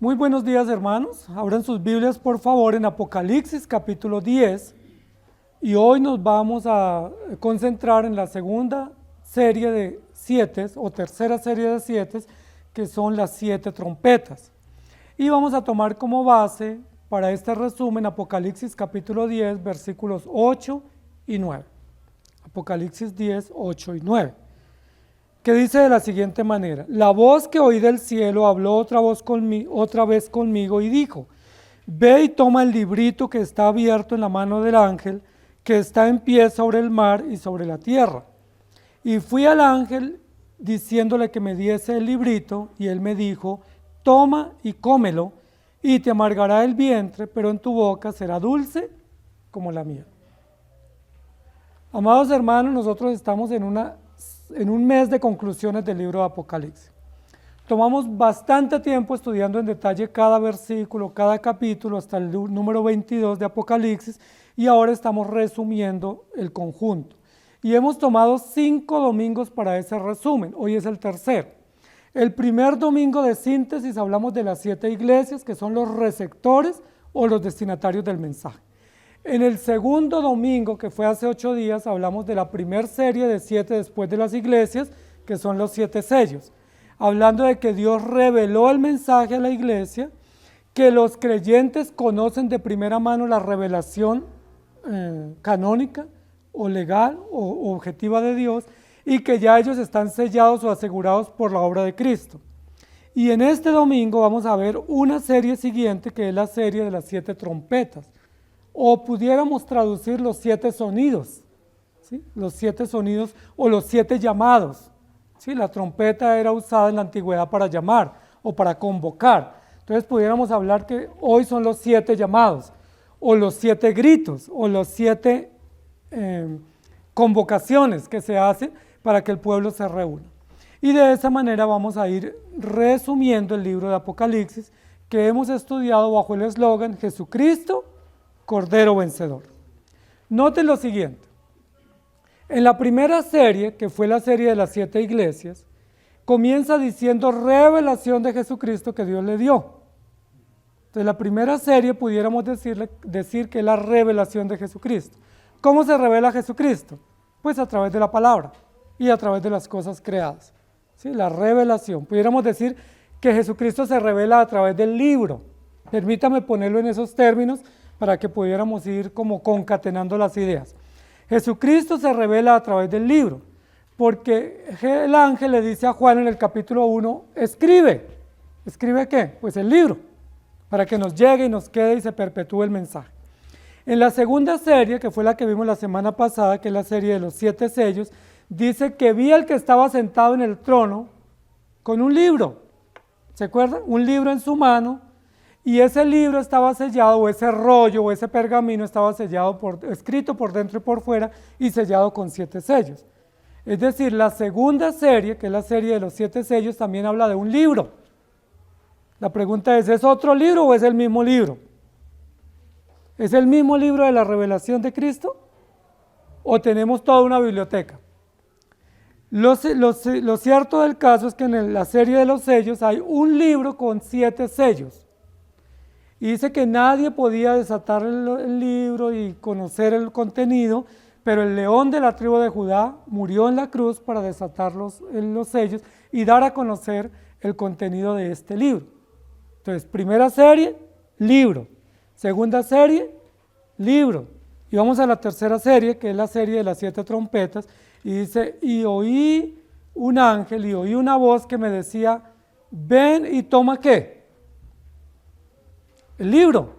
Muy buenos días, hermanos. Abran sus Biblias, por favor, en Apocalipsis capítulo 10. Y hoy nos vamos a concentrar en la segunda serie de 7 o tercera serie de 7, que son las 7 trompetas. Y vamos a tomar como base para este resumen Apocalipsis capítulo 10, versículos 8 y 9. Apocalipsis 10, 8 y 9. Que dice de la siguiente manera: la voz que oí del cielo habló otra vez conmigo y dijo: ve y toma el librito que está abierto en la mano del ángel que está en pie sobre el mar y sobre la tierra. Y fui al ángel diciéndole que me diese el librito, y él me dijo: toma y cómelo, y te amargará el vientre, pero en tu boca será dulce como la miel. Amados hermanos, nosotros estamos en un mes de conclusiones del libro de Apocalipsis. Tomamos bastante tiempo estudiando en detalle cada versículo, cada capítulo, hasta el número 22 de Apocalipsis, y ahora estamos resumiendo el conjunto. Y hemos tomado 5 domingos para ese resumen, hoy es el tercero. El primer domingo de síntesis hablamos de las 7 iglesias, que son los receptores o los destinatarios del mensaje. En el segundo domingo, que fue hace 8 días, hablamos de la primera serie de 7 después de las iglesias, que son los 7 sellos, hablando de que Dios reveló el mensaje a la iglesia, que los creyentes conocen de primera mano la revelación canónica o legal o objetiva de Dios, y que ya ellos están sellados o asegurados por la obra de Cristo. Y en este domingo vamos a ver una serie siguiente, que es la serie de las 7 trompetas. O pudiéramos traducir los 7 sonidos, ¿sí? Los 7 sonidos o los 7 llamados. ¿Sí? La trompeta era usada en la antigüedad para llamar o para convocar. Entonces pudiéramos hablar que hoy son los 7 llamados, o los 7 gritos, o los 7 convocaciones que se hacen para que el pueblo se reúna. Y de esa manera vamos a ir resumiendo el libro de Apocalipsis, que hemos estudiado bajo el eslogan Jesucristo, Cordero Vencedor. Noten lo siguiente: en la primera serie, que fue la serie de las 7 iglesias, comienza diciendo revelación de Jesucristo que Dios le dio. Entonces la primera serie pudiéramos decir que es la revelación de Jesucristo. ¿Cómo se revela Jesucristo? Pues a través de la palabra y a través de las cosas creadas. ¿Sí? La revelación. Pudiéramos decir que Jesucristo se revela a través del libro. Permítame ponerlo en esos términos para que pudiéramos ir como concatenando las ideas. Jesucristo se revela a través del libro, porque el ángel le dice a Juan en el capítulo 1, escribe. ¿Escribe qué? Pues el libro, para que nos llegue y nos quede y se perpetúe el mensaje. En la segunda serie, que fue la que vimos la semana pasada, que es la serie de los 7 sellos, dice que vi al que estaba sentado en el trono con un libro. ¿Se acuerdan? Un libro en su mano. Y ese libro estaba sellado, o ese rollo, o ese pergamino estaba sellado, escrito por dentro y por fuera, y sellado con 7 sellos. Es decir, la segunda serie, que es la serie de los 7 sellos, también habla de un libro. La pregunta ¿es otro libro o es el mismo libro? ¿Es el mismo libro de la revelación de Cristo? ¿O tenemos toda una biblioteca? Lo cierto del caso es que en la serie de los sellos hay un libro con 7 sellos. Y dice que nadie podía desatar el libro y conocer el contenido, pero el león de la tribu de Judá murió en la cruz para desatar los sellos y dar a conocer el contenido de este libro. Entonces, primera serie, libro. Segunda serie, libro. Y vamos a la tercera serie, que es la serie de las 7 trompetas, y dice: y oí un ángel y oí una voz que me decía: ven y toma ¿qué? El libro.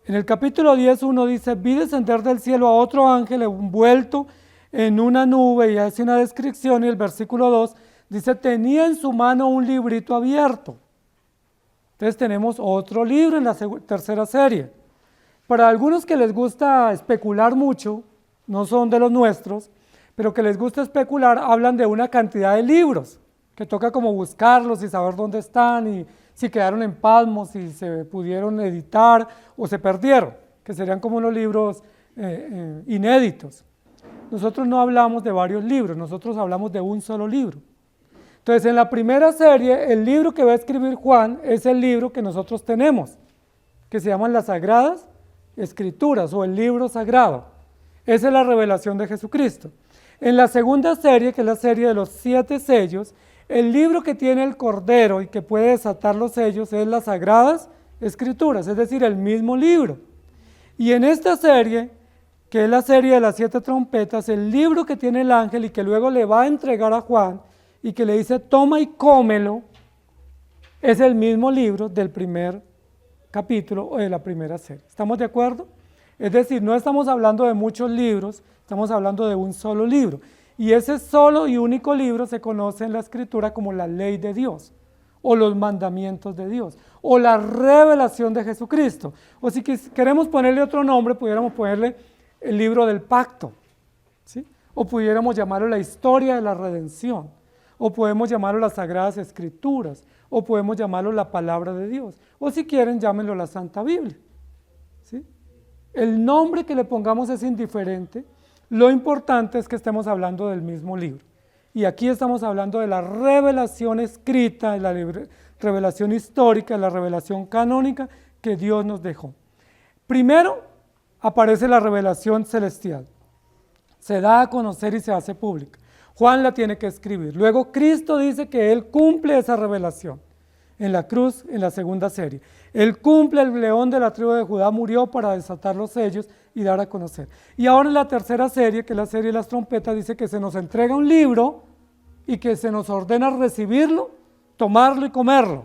En el capítulo 10:1 dice: vi descender del cielo a otro ángel envuelto en una nube, y hace una descripción, y el versículo 2 dice: tenía en su mano un librito abierto. Entonces tenemos otro libro en la tercera serie. Para algunos que les gusta especular mucho, no son de los nuestros, pero que les gusta especular, hablan de una cantidad de libros, que toca como buscarlos y saber dónde están, y si quedaron en Patmos, si se pudieron editar o se perdieron, que serían como unos libros inéditos. Nosotros no hablamos de varios libros, nosotros hablamos de un solo libro. Entonces, en la primera serie, el libro que va a escribir Juan es el libro que nosotros tenemos, que se llaman las Sagradas Escrituras o el libro sagrado. Esa es la revelación de Jesucristo. En la segunda serie, que es la serie de los 7 sellos, el libro que tiene el Cordero y que puede desatar los sellos es las Sagradas Escrituras, es decir, el mismo libro. Y en esta serie, que es la serie de las 7 trompetas, el libro que tiene el ángel y que luego le va a entregar a Juan y que le dice, toma y cómelo, es el mismo libro del primer capítulo o de la primera serie. ¿Estamos de acuerdo? Es decir, no estamos hablando de muchos libros, estamos hablando de un solo libro. Y ese solo y único libro se conoce en la Escritura como la ley de Dios, o los mandamientos de Dios, o la revelación de Jesucristo. O si queremos ponerle otro nombre, pudiéramos ponerle el libro del pacto, ¿sí? O pudiéramos llamarlo la historia de la redención, o podemos llamarlo las Sagradas Escrituras, o podemos llamarlo la palabra de Dios, o si quieren, llámenlo la Santa Biblia, ¿sí? El nombre que le pongamos es indiferente, lo importante es que estemos hablando del mismo libro. Y aquí estamos hablando de la revelación escrita, de la revelación histórica, de la revelación canónica que Dios nos dejó. Primero aparece la revelación celestial, se da a conocer y se hace pública. Juan la tiene que escribir. Luego Cristo dice que Él cumple esa revelación en la cruz, en la segunda serie. Él cumple, el león de la tribu de Judá murió para desatar los sellos y dar a conocer. Y ahora en la tercera serie, que es la serie de las trompetas, dice que se nos entrega un libro y que se nos ordena recibirlo, tomarlo y comerlo.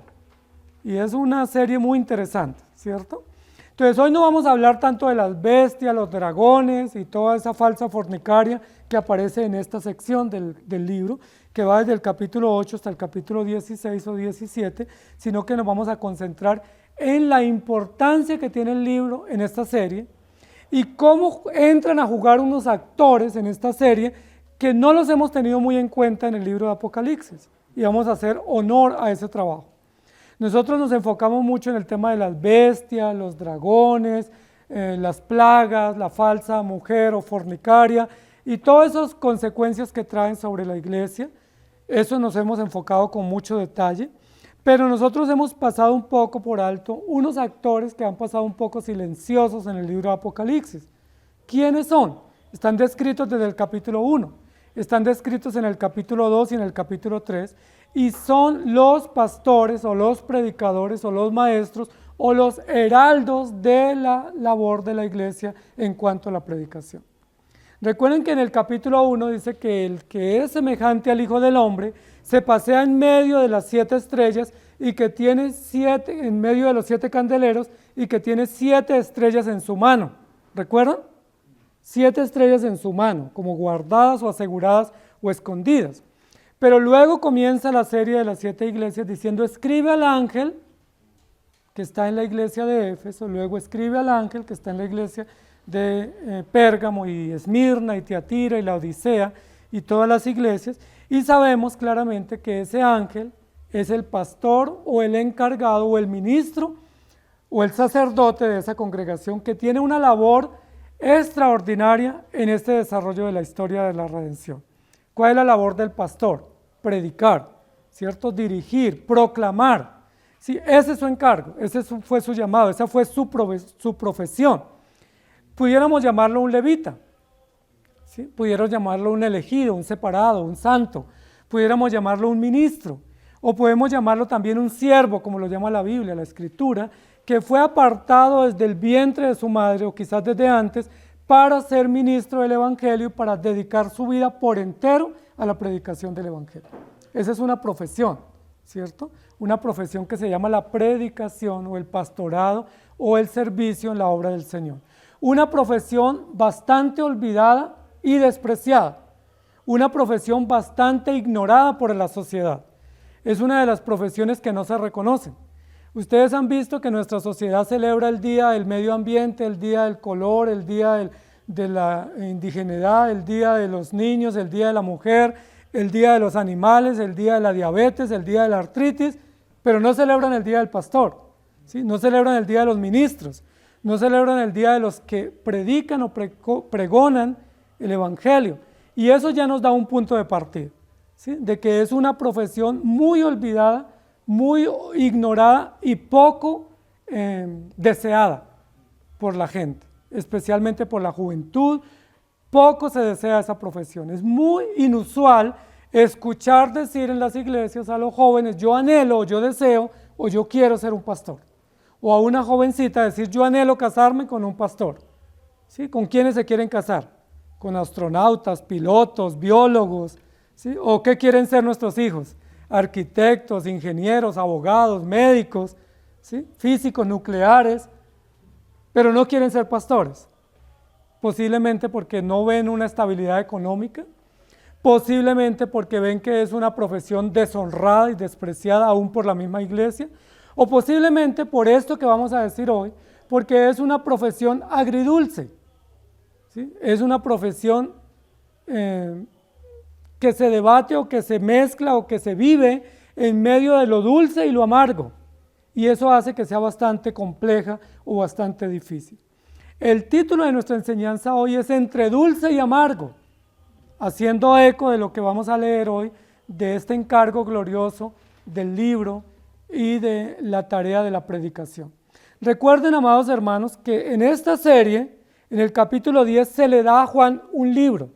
Y es una serie muy interesante, ¿cierto? Entonces hoy no vamos a hablar tanto de las bestias, los dragones y toda esa falsa fornicaria que aparece en esta sección del libro, que va desde el capítulo 8 hasta el capítulo 16 o 17, sino que nos vamos a concentrar en la importancia que tiene el libro en esta serie y cómo entran a jugar unos actores en esta serie que no los hemos tenido muy en cuenta en el libro de Apocalipsis, y vamos a hacer honor a ese trabajo. Nosotros nos enfocamos mucho en el tema de las bestias, los dragones, las plagas, la falsa mujer o fornicaria y todas esas consecuencias que traen sobre la iglesia. Eso nos hemos enfocado con mucho detalle, pero nosotros hemos pasado un poco por alto unos actores que han pasado un poco silenciosos en el libro de Apocalipsis. ¿Quiénes son? Están descritos desde el capítulo 1, están descritos en el capítulo 2 y en el capítulo 3, y son los pastores o los predicadores o los maestros o los heraldos de la labor de la iglesia en cuanto a la predicación. Recuerden que en el capítulo 1 dice que el que es semejante al Hijo del Hombre se pasea en medio de las 7 estrellas y que tiene 7, en medio de los 7 candeleros, y que tiene 7 estrellas en su mano. ¿Recuerdan? 7 estrellas en su mano, como guardadas o aseguradas o escondidas. Pero luego comienza la serie de las 7 iglesias diciendo, escribe al ángel que está en la iglesia de Éfeso, luego escribe al ángel que está en la iglesia de Pérgamo y Esmirna y Tiatira y la Odisea y todas las iglesias, y sabemos claramente que ese ángel es el pastor o el encargado o el ministro o el sacerdote de esa congregación que tiene una labor extraordinaria en este desarrollo de la historia de la redención. ¿Cuál es la labor del pastor? Predicar, ¿cierto? Dirigir, proclamar. Sí, ese es su encargo, ese fue su llamado, esa fue su profesión. Pudiéramos llamarlo un levita, ¿sí? Pudiéramos llamarlo un elegido, un separado, un santo. Pudiéramos llamarlo un ministro, o podemos llamarlo también un siervo, como lo llama la Biblia, la Escritura, que fue apartado desde el vientre de su madre, o quizás desde antes, para ser ministro del Evangelio, para dedicar su vida por entero a la predicación del Evangelio. Esa es una profesión, ¿cierto? Una profesión que se llama la predicación o el pastorado o el servicio en la obra del Señor. Una profesión bastante olvidada y despreciada, una profesión bastante ignorada por la sociedad. Es una de las profesiones que no se reconocen. Ustedes han visto que nuestra sociedad celebra el Día del Medio Ambiente, el Día del Color, el Día de la Indigeneidad, el Día de los Niños, el Día de la Mujer, el Día de los Animales, el Día de la Diabetes, el Día de la Artritis, pero no celebran el Día del Pastor, ¿sí? No celebran el Día de los Ministros, no celebran el Día de los que predican o pregonan el Evangelio. Y eso ya nos da un punto de partida. ¿sí? De que es una profesión muy olvidada, muy ignorada y poco deseada por la gente, especialmente por la juventud. Poco se desea esa profesión. Es muy inusual escuchar decir en las iglesias a los jóvenes: yo anhelo, o yo deseo, o yo quiero ser un pastor. O a una jovencita decir: yo anhelo casarme con un pastor. ¿Sí? ¿Con quiénes se quieren casar? Con astronautas, pilotos, biólogos. ¿Sí? ¿O qué quieren ser nuestros hijos? Arquitectos, ingenieros, abogados, médicos, ¿sí? Físicos nucleares, pero no quieren ser pastores. Posiblemente porque no ven una estabilidad económica, posiblemente porque ven que es una profesión deshonrada y despreciada aún por la misma iglesia, o posiblemente por esto que vamos a decir hoy, porque es una profesión agridulce, ¿sí? Es una profesión que se debate o que se mezcla o que se vive en medio de lo dulce y lo amargo, y eso hace que sea bastante compleja o bastante difícil. El título de nuestra enseñanza hoy es Entre dulce y amargo, haciendo eco de lo que vamos a leer hoy, de este encargo glorioso del libro y de la tarea de la predicación. Recuerden, amados hermanos, que en esta serie, en el capítulo 10, se le da a Juan un libro.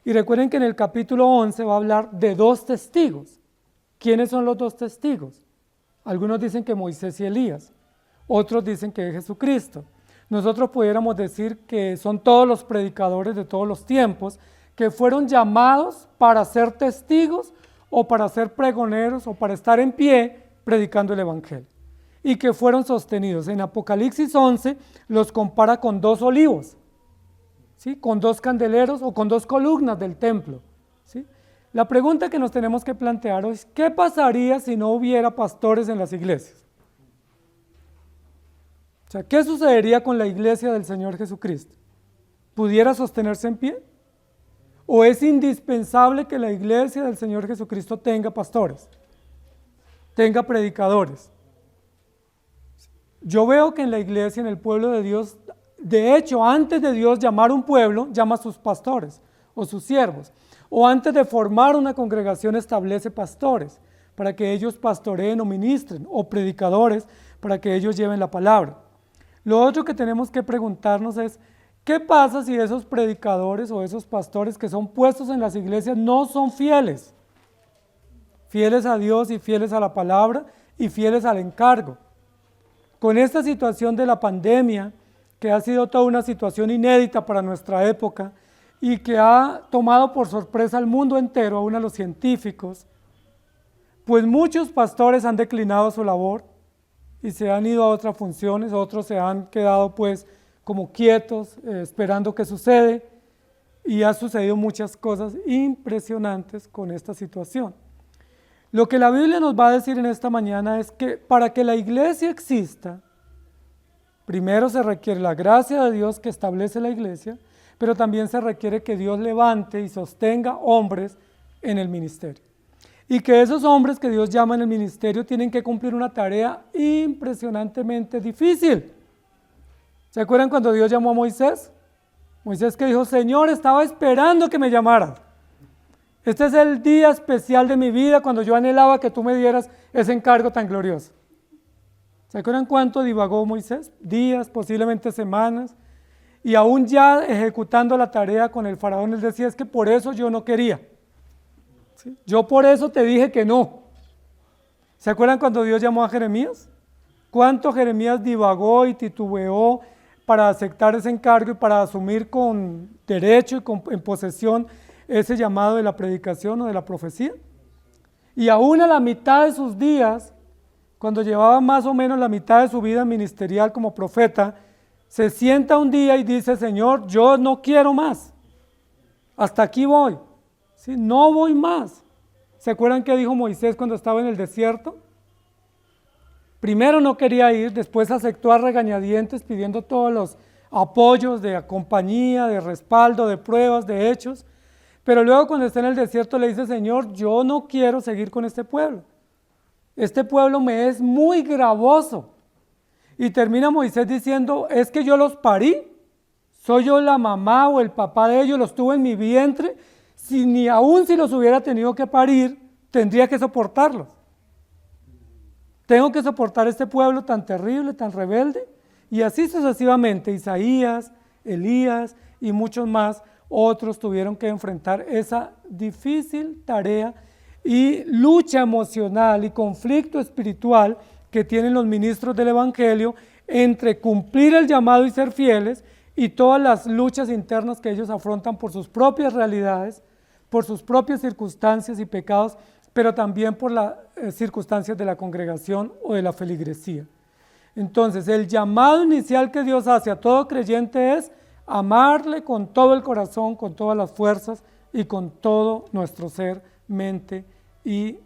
Y recuerden que en el capítulo 11 va a hablar de 2 testigos. ¿Quiénes son los 2 testigos? Algunos dicen que Moisés y Elías, otros dicen que es Jesucristo. Nosotros pudiéramos decir que son todos los predicadores de todos los tiempos que fueron llamados para ser testigos o para ser pregoneros o para estar en pie predicando el evangelio, y que fueron sostenidos. En Apocalipsis 11 los compara con 2 olivos, ¿sí? Con 2 candeleros o con 2 columnas del templo, ¿sí? La pregunta que nos tenemos que plantear hoy es: ¿qué pasaría si no hubiera pastores en las iglesias? O sea, ¿qué sucedería con la iglesia del Señor Jesucristo? ¿Pudiera sostenerse en pie? ¿O es indispensable que la iglesia del Señor Jesucristo tenga pastores, tenga predicadores? Yo veo que en la iglesia, en el pueblo de Dios, de hecho, antes de Dios llamar un pueblo, llama a sus pastores o sus siervos. O antes de formar una congregación, establece pastores para que ellos pastoreen o ministren, o predicadores para que ellos lleven la palabra. Lo otro que tenemos que preguntarnos es: ¿qué pasa si esos predicadores o esos pastores que son puestos en las iglesias no son fieles? Fieles a Dios y fieles a la palabra y fieles al encargo. Con esta situación de la pandemia, que ha sido toda una situación inédita para nuestra época y que ha tomado por sorpresa al mundo entero, aún a los científicos, pues muchos pastores han declinado su labor y se han ido a otras funciones, otros se han quedado pues como quietos, esperando qué sucede, y ha sucedido muchas cosas impresionantes con esta situación. Lo que la Biblia nos va a decir en esta mañana es que para que la iglesia exista, primero se requiere la gracia de Dios que establece la iglesia, pero también se requiere que Dios levante y sostenga hombres en el ministerio. Y que esos hombres que Dios llama en el ministerio tienen que cumplir una tarea impresionantemente difícil. ¿Se acuerdan cuando Dios llamó a Moisés? Moisés que dijo: Señor, estaba esperando que me llamaras. Este es el día especial de mi vida cuando yo anhelaba que tú me dieras ese encargo tan glorioso. ¿Se acuerdan cuánto divagó Moisés? Días, posiblemente semanas. Y aún ya ejecutando la tarea con el faraón, él decía: es que por eso yo no quería. ¿Sí? Yo por eso te dije que no. ¿Se acuerdan cuando Dios llamó a Jeremías? ¿Cuánto Jeremías divagó y titubeó para aceptar ese encargo y para asumir con derecho y en posesión ese llamado de la predicación o de la profecía? Y aún a la mitad de sus días, cuando llevaba más o menos la mitad de su vida ministerial como profeta, se sienta un día y dice: Señor, yo no quiero más, hasta aquí voy, ¿sí? No voy más. ¿Se acuerdan qué dijo Moisés cuando estaba en el desierto? Primero no quería ir, después aceptó a regañadientes pidiendo todos los apoyos de compañía, de respaldo, de pruebas, de hechos, pero luego cuando está en el desierto le dice: Señor, yo no quiero seguir con este pueblo me es muy gravoso. Y termina Moisés diciendo: es que yo los parí, soy yo la mamá o el papá de ellos, los tuve en mi vientre, ni aún si los hubiera tenido que parir, tendría que soportarlos. Tengo que soportar este pueblo tan terrible, tan rebelde, y así sucesivamente. Isaías, Elías y muchos más, otros tuvieron que enfrentar esa difícil tarea y lucha emocional y conflicto espiritual que tienen los ministros del Evangelio entre cumplir el llamado y ser fieles y todas las luchas internas que ellos afrontan por sus propias realidades, por sus propias circunstancias y pecados, pero también por las circunstancias de la congregación o de la feligresía. Entonces, el llamado inicial que Dios hace a todo creyente es amarle con todo el corazón, con todas las fuerzas y con todo nuestro ser, mente y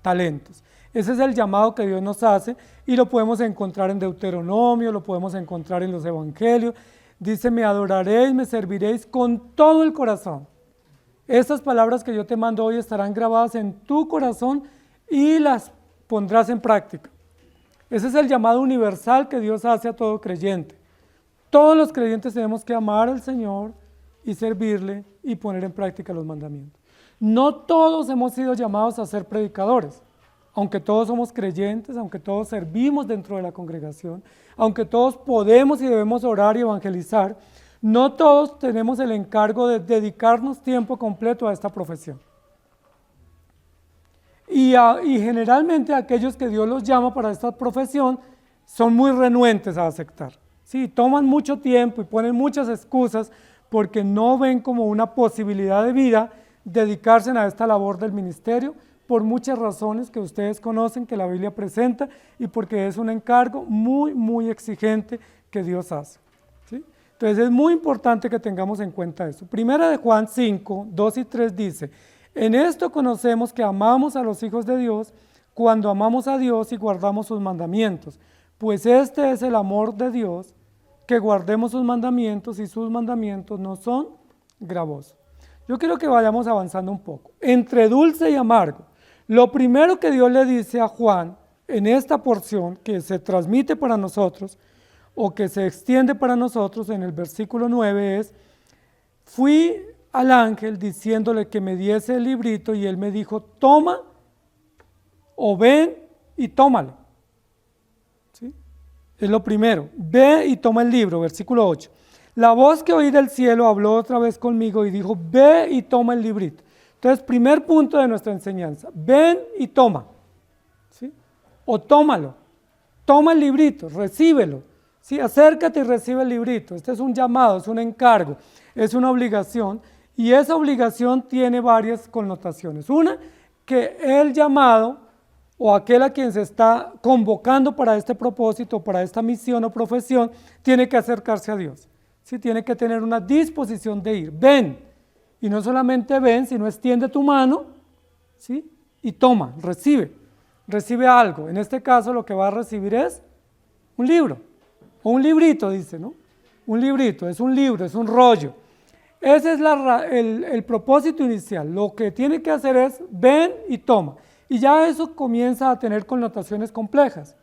talentos. Ese es el llamado que Dios nos hace y lo podemos encontrar en Deuteronomio, lo podemos encontrar en los Evangelios. Dice, me adoraréis, me serviréis con todo el corazón. Estas palabras que yo te mando hoy estarán grabadas en tu corazón y las pondrás en práctica. Ese es el llamado universal que Dios hace a todo creyente. Todos los creyentes tenemos que amar al Señor y servirle y poner en práctica los mandamientos. No todos hemos sido llamados a ser predicadores, aunque todos somos creyentes, aunque todos servimos dentro de la congregación, aunque todos podemos y debemos orar y evangelizar, no todos tenemos el encargo de dedicarnos tiempo completo a esta profesión. Y generalmente aquellos que Dios los llama para esta profesión son muy renuentes a aceptar. Sí, toman mucho tiempo y ponen muchas excusas porque no ven como una posibilidad de vida dedicarse a esta labor del ministerio por muchas razones que ustedes conocen, que la Biblia presenta y porque es un encargo muy, muy exigente que Dios hace. ¿Sí? Entonces es muy importante que tengamos en cuenta eso. Primera de Juan 5, 2 y 3 dice, en esto conocemos que amamos a los hijos de Dios cuando amamos a Dios y guardamos sus mandamientos, pues este es el amor de Dios, que guardemos sus mandamientos y sus mandamientos no son gravosos. Yo quiero que vayamos avanzando un poco. Entre dulce y amargo, lo primero que Dios le dice a Juan en esta porción que se transmite para nosotros o que se extiende para nosotros en el versículo 9 es, fui al ángel diciéndole que me diese el librito y él me dijo, toma o ven y tómalo. ¿Sí? Es lo primero, ve y toma el libro, versículo 8. La voz que oí del cielo habló otra vez conmigo y dijo, ve y toma el librito. Entonces, primer punto de nuestra enseñanza, ven y toma, ¿sí? O tómalo, toma el librito, recíbelo, ¿sí? Acércate y recibe el librito. Este es un llamado, es un encargo, es una obligación y esa obligación tiene varias connotaciones. Una, que el llamado o aquel a quien se está convocando para este propósito, para esta misión o profesión, tiene que acercarse a Dios, ¿sí? Tiene que tener una disposición de ir, ven. Y no solamente ven, sino extiende tu mano, ¿sí? Y toma, recibe algo. En este caso lo que va a recibir es un libro, o un librito, dice, ¿no? Un librito, es un libro, es un rollo. Ese es el propósito inicial. Lo que tiene que hacer es ven y toma. Y ya eso comienza a tener connotaciones complejas,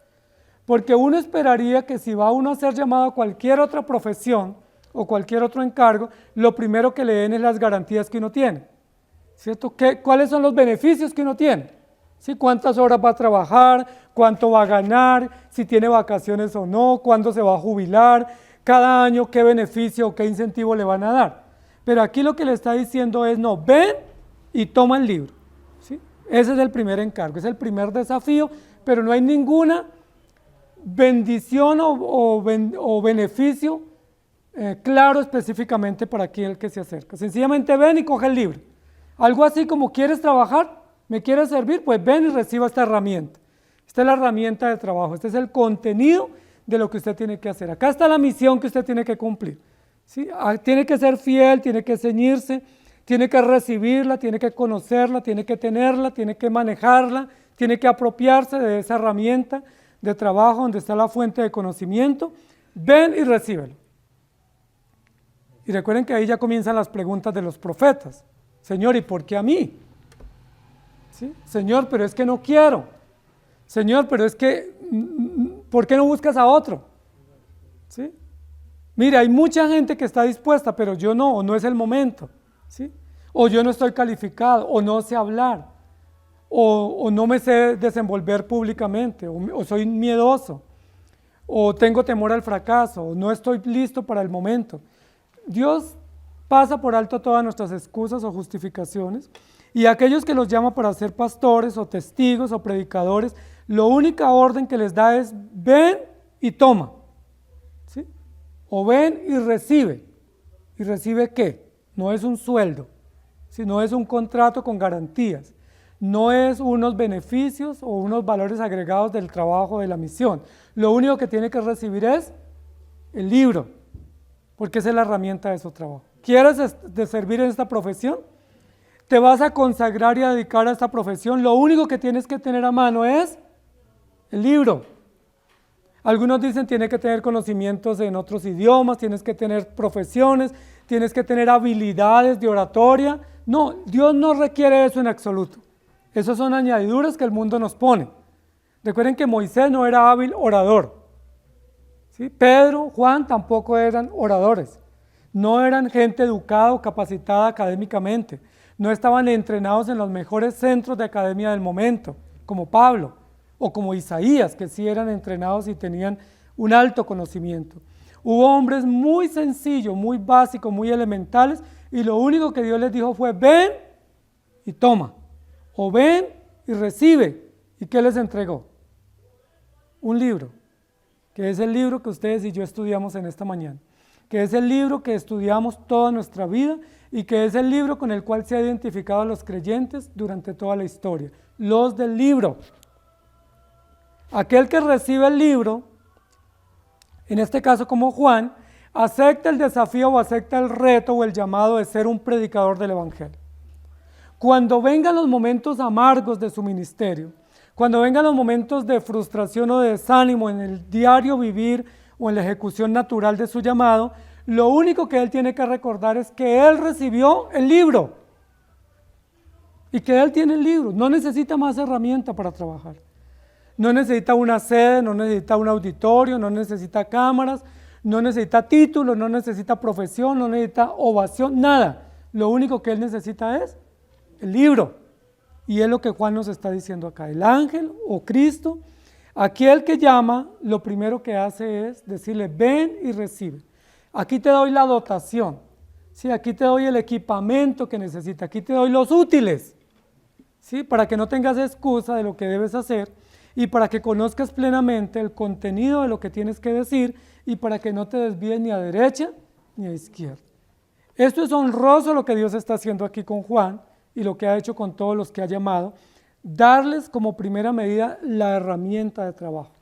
porque uno esperaría que si va uno a ser llamado a cualquier otra profesión, o cualquier otro encargo, lo primero que le den es las garantías que uno tiene, ¿cierto? ¿Cuáles son los beneficios que uno tiene? ¿Sí? ¿Cuántas horas va a trabajar? ¿Cuánto va a ganar? ¿Si tiene vacaciones o no? ¿Cuándo se va a jubilar? Cada año, ¿qué beneficio o qué incentivo le van a dar? Pero aquí lo que le está diciendo es, no, ven y toma el libro, ¿sí? Ese es el primer encargo, es el primer desafío, pero no hay ninguna bendición o beneficio claro específicamente para aquel que se acerca. Sencillamente ven y coge el libro. Algo así como, ¿quieres trabajar? ¿Me quieres servir? Pues ven y reciba esta herramienta. Esta es la herramienta de trabajo, este es el contenido de lo que usted tiene que hacer. Acá está la misión que usted tiene que cumplir, ¿sí? Tiene que ser fiel, tiene que ceñirse, tiene que recibirla, tiene que conocerla, tiene que tenerla, tiene que manejarla, tiene que apropiarse de esa herramienta de trabajo donde está la fuente de conocimiento. Ven y recíbelo. Y recuerden que ahí ya comienzan las preguntas de los profetas. Señor, ¿y por qué a mí? ¿Sí? Señor, pero es que no quiero. Señor, pero es que, ¿por qué no buscas a otro? ¿Sí? Mire, hay mucha gente que está dispuesta, pero yo no, o no es el momento. ¿Sí? o yo no estoy calificado, o no sé hablar, o no me sé desenvolver públicamente, o soy miedoso, o tengo temor al fracaso, o no estoy listo para el momento. Dios pasa por alto todas nuestras excusas o justificaciones, y aquellos que los llama para ser pastores, o testigos, o predicadores, la única orden que les da es ven y toma, ¿sí? O ven y recibe. ¿Y recibe qué? No es un sueldo, sino es un contrato con garantías. No es unos beneficios o unos valores agregados del trabajo de la misión. Lo único que tiene que recibir es el libro, porque esa es la herramienta de su trabajo. ¿Quieres servir en esta profesión? ¿Te vas a consagrar y a dedicar a esta profesión? Lo único que tienes que tener a mano es el libro. Algunos dicen tiene que tener conocimientos en otros idiomas, tienes que tener profesiones, tienes que tener habilidades de oratoria. No, Dios no requiere eso en absoluto. Esas son añadiduras que el mundo nos pone. Recuerden que Moisés no era hábil orador, ¿sí? Pedro, Juan tampoco eran oradores. No eran gente educada o capacitada académicamente. No estaban entrenados en los mejores centros de academia del momento, como Pablo o como Isaías, que sí eran entrenados y tenían un alto conocimiento. Hubo hombres muy sencillos, muy básicos, muy elementales, y lo único que Dios les dijo fue ven y toma, o ven y recibe. ¿Y qué les entregó? Un libro, que es el libro que ustedes y yo estudiamos en esta mañana, que es el libro que estudiamos toda nuestra vida y que es el libro con el cual se ha identificado a los creyentes durante toda la historia, los del libro. Aquel que recibe el libro, en este caso como Juan, acepta el desafío o acepta el reto o el llamado de ser un predicador del Evangelio. Cuando vengan los momentos amargos de su ministerio, cuando vengan los momentos de frustración o de desánimo en el diario vivir o en la ejecución natural de su llamado, lo único que él tiene que recordar es que él recibió el libro y que él tiene el libro, no necesita más herramienta para trabajar. No necesita una sede, no necesita un auditorio, no necesita cámaras, no necesita título, no necesita profesión, no necesita ovación, nada. Lo único que él necesita es el libro. Y es lo que Juan nos está diciendo acá. El ángel o Cristo, aquel que llama, lo primero que hace es decirle ven y recibe. Aquí te doy la dotación, ¿sí? Aquí te doy el equipamiento que necesitas, aquí te doy los útiles, ¿sí? Para que no tengas excusa de lo que debes hacer y para que conozcas plenamente el contenido de lo que tienes que decir y para que no te desvíes ni a derecha ni a izquierda. Esto es honroso lo que Dios está haciendo aquí con Juan y lo que ha hecho con todos los que ha llamado, darles como primera medida la herramienta de trabajo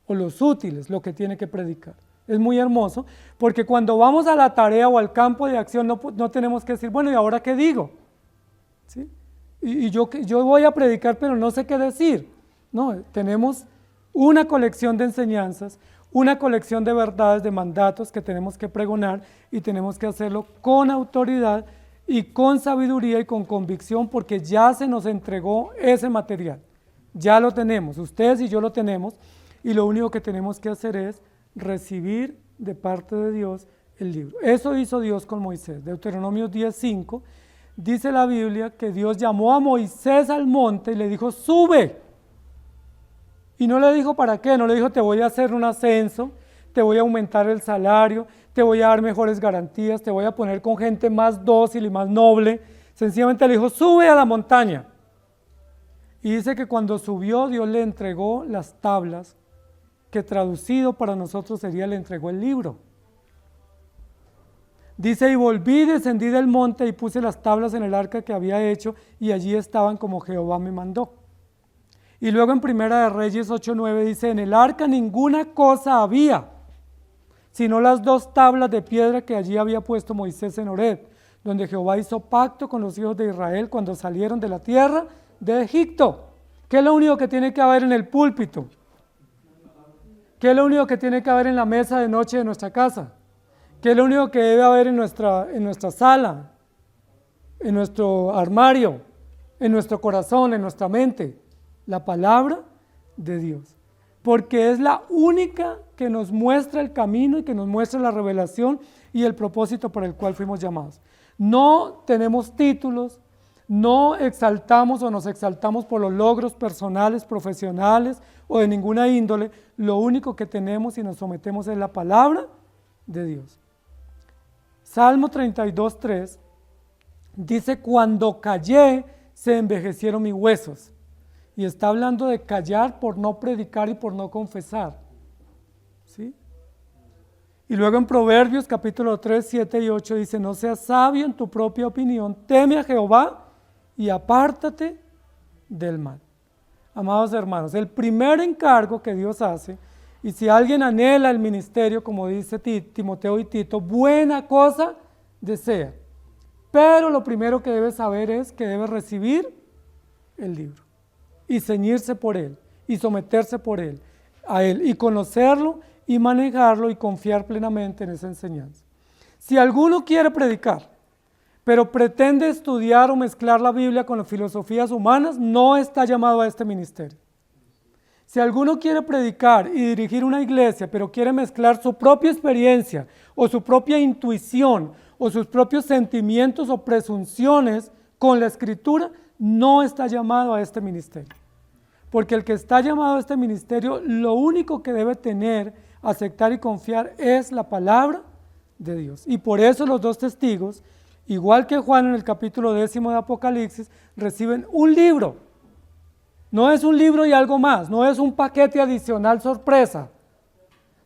o los útiles, lo que tiene que predicar. Es muy hermoso porque cuando vamos a la tarea o al campo de acción no tenemos que decir, bueno, ¿y ahora qué digo? ¿Sí? Y yo voy a predicar pero no sé qué decir. No, tenemos una colección de enseñanzas, una colección de verdades, de mandatos que tenemos que pregonar y tenemos que hacerlo con autoridad y con sabiduría y con convicción porque ya se nos entregó ese material. Ya lo tenemos, ustedes y yo lo tenemos y lo único que tenemos que hacer es recibir de parte de Dios el libro. Eso hizo Dios con Moisés. Deuteronomio 10:5 dice la Biblia que Dios llamó a Moisés al monte y le dijo sube. Y no le dijo para qué, no le dijo te voy a hacer un ascenso, te voy a aumentar el salario, te voy a dar mejores garantías, te voy a poner con gente más dócil y más noble. Sencillamente le dijo sube a la montaña. Y dice que cuando subió Dios le entregó las tablas, que traducido para nosotros sería le entregó el libro. Dice y volví, descendí del monte y puse las tablas en el arca que había hecho y allí estaban como Jehová me mandó. Y luego en Primera de Reyes 8:9 dice, en el arca ninguna cosa había, sino las 2 tablas de piedra que allí había puesto Moisés en Horeb, donde Jehová hizo pacto con los hijos de Israel cuando salieron de la tierra de Egipto. ¿Qué es lo único que tiene que haber en el púlpito? ¿Qué es lo único que tiene que haber en la mesa de noche de nuestra casa? ¿Qué es lo único que debe haber en nuestra sala, en nuestro armario, en nuestro corazón, en nuestra mente? La palabra de Dios, porque es la única que nos muestra el camino y que nos muestra la revelación y el propósito para el cual fuimos llamados. No tenemos títulos, no exaltamos o nos exaltamos por los logros personales, profesionales o de ninguna índole. Lo único que tenemos y nos sometemos es la palabra de Dios. Salmo 32:3 dice: cuando callé se envejecieron mis huesos. Y está hablando de callar por no predicar y por no confesar. ¿Sí? Y luego en Proverbios capítulo 3, 7 y 8 dice: no seas sabio en tu propia opinión, teme a Jehová y apártate del mal. Amados hermanos, el primer encargo que Dios hace, y si alguien anhela el ministerio, como dice Timoteo y Tito, buena cosa desea. Pero lo primero que debe saber es que debe recibir el libro y ceñirse por él y someterse por él, a él, y conocerlo y manejarlo y confiar plenamente en esa enseñanza. Si alguno quiere predicar, pero pretende estudiar o mezclar la Biblia con las filosofías humanas, no está llamado a este ministerio. Si alguno quiere predicar y dirigir una iglesia, pero quiere mezclar su propia experiencia o su propia intuición o sus propios sentimientos o presunciones con la Escritura, no está llamado a este ministerio. Porque el que está llamado a este ministerio, lo único que debe tener, aceptar y confiar es la palabra de Dios. Y por eso los dos testigos, igual que Juan en el capítulo 10 de Apocalipsis, reciben un libro. No es un libro y algo más, no es un paquete adicional sorpresa.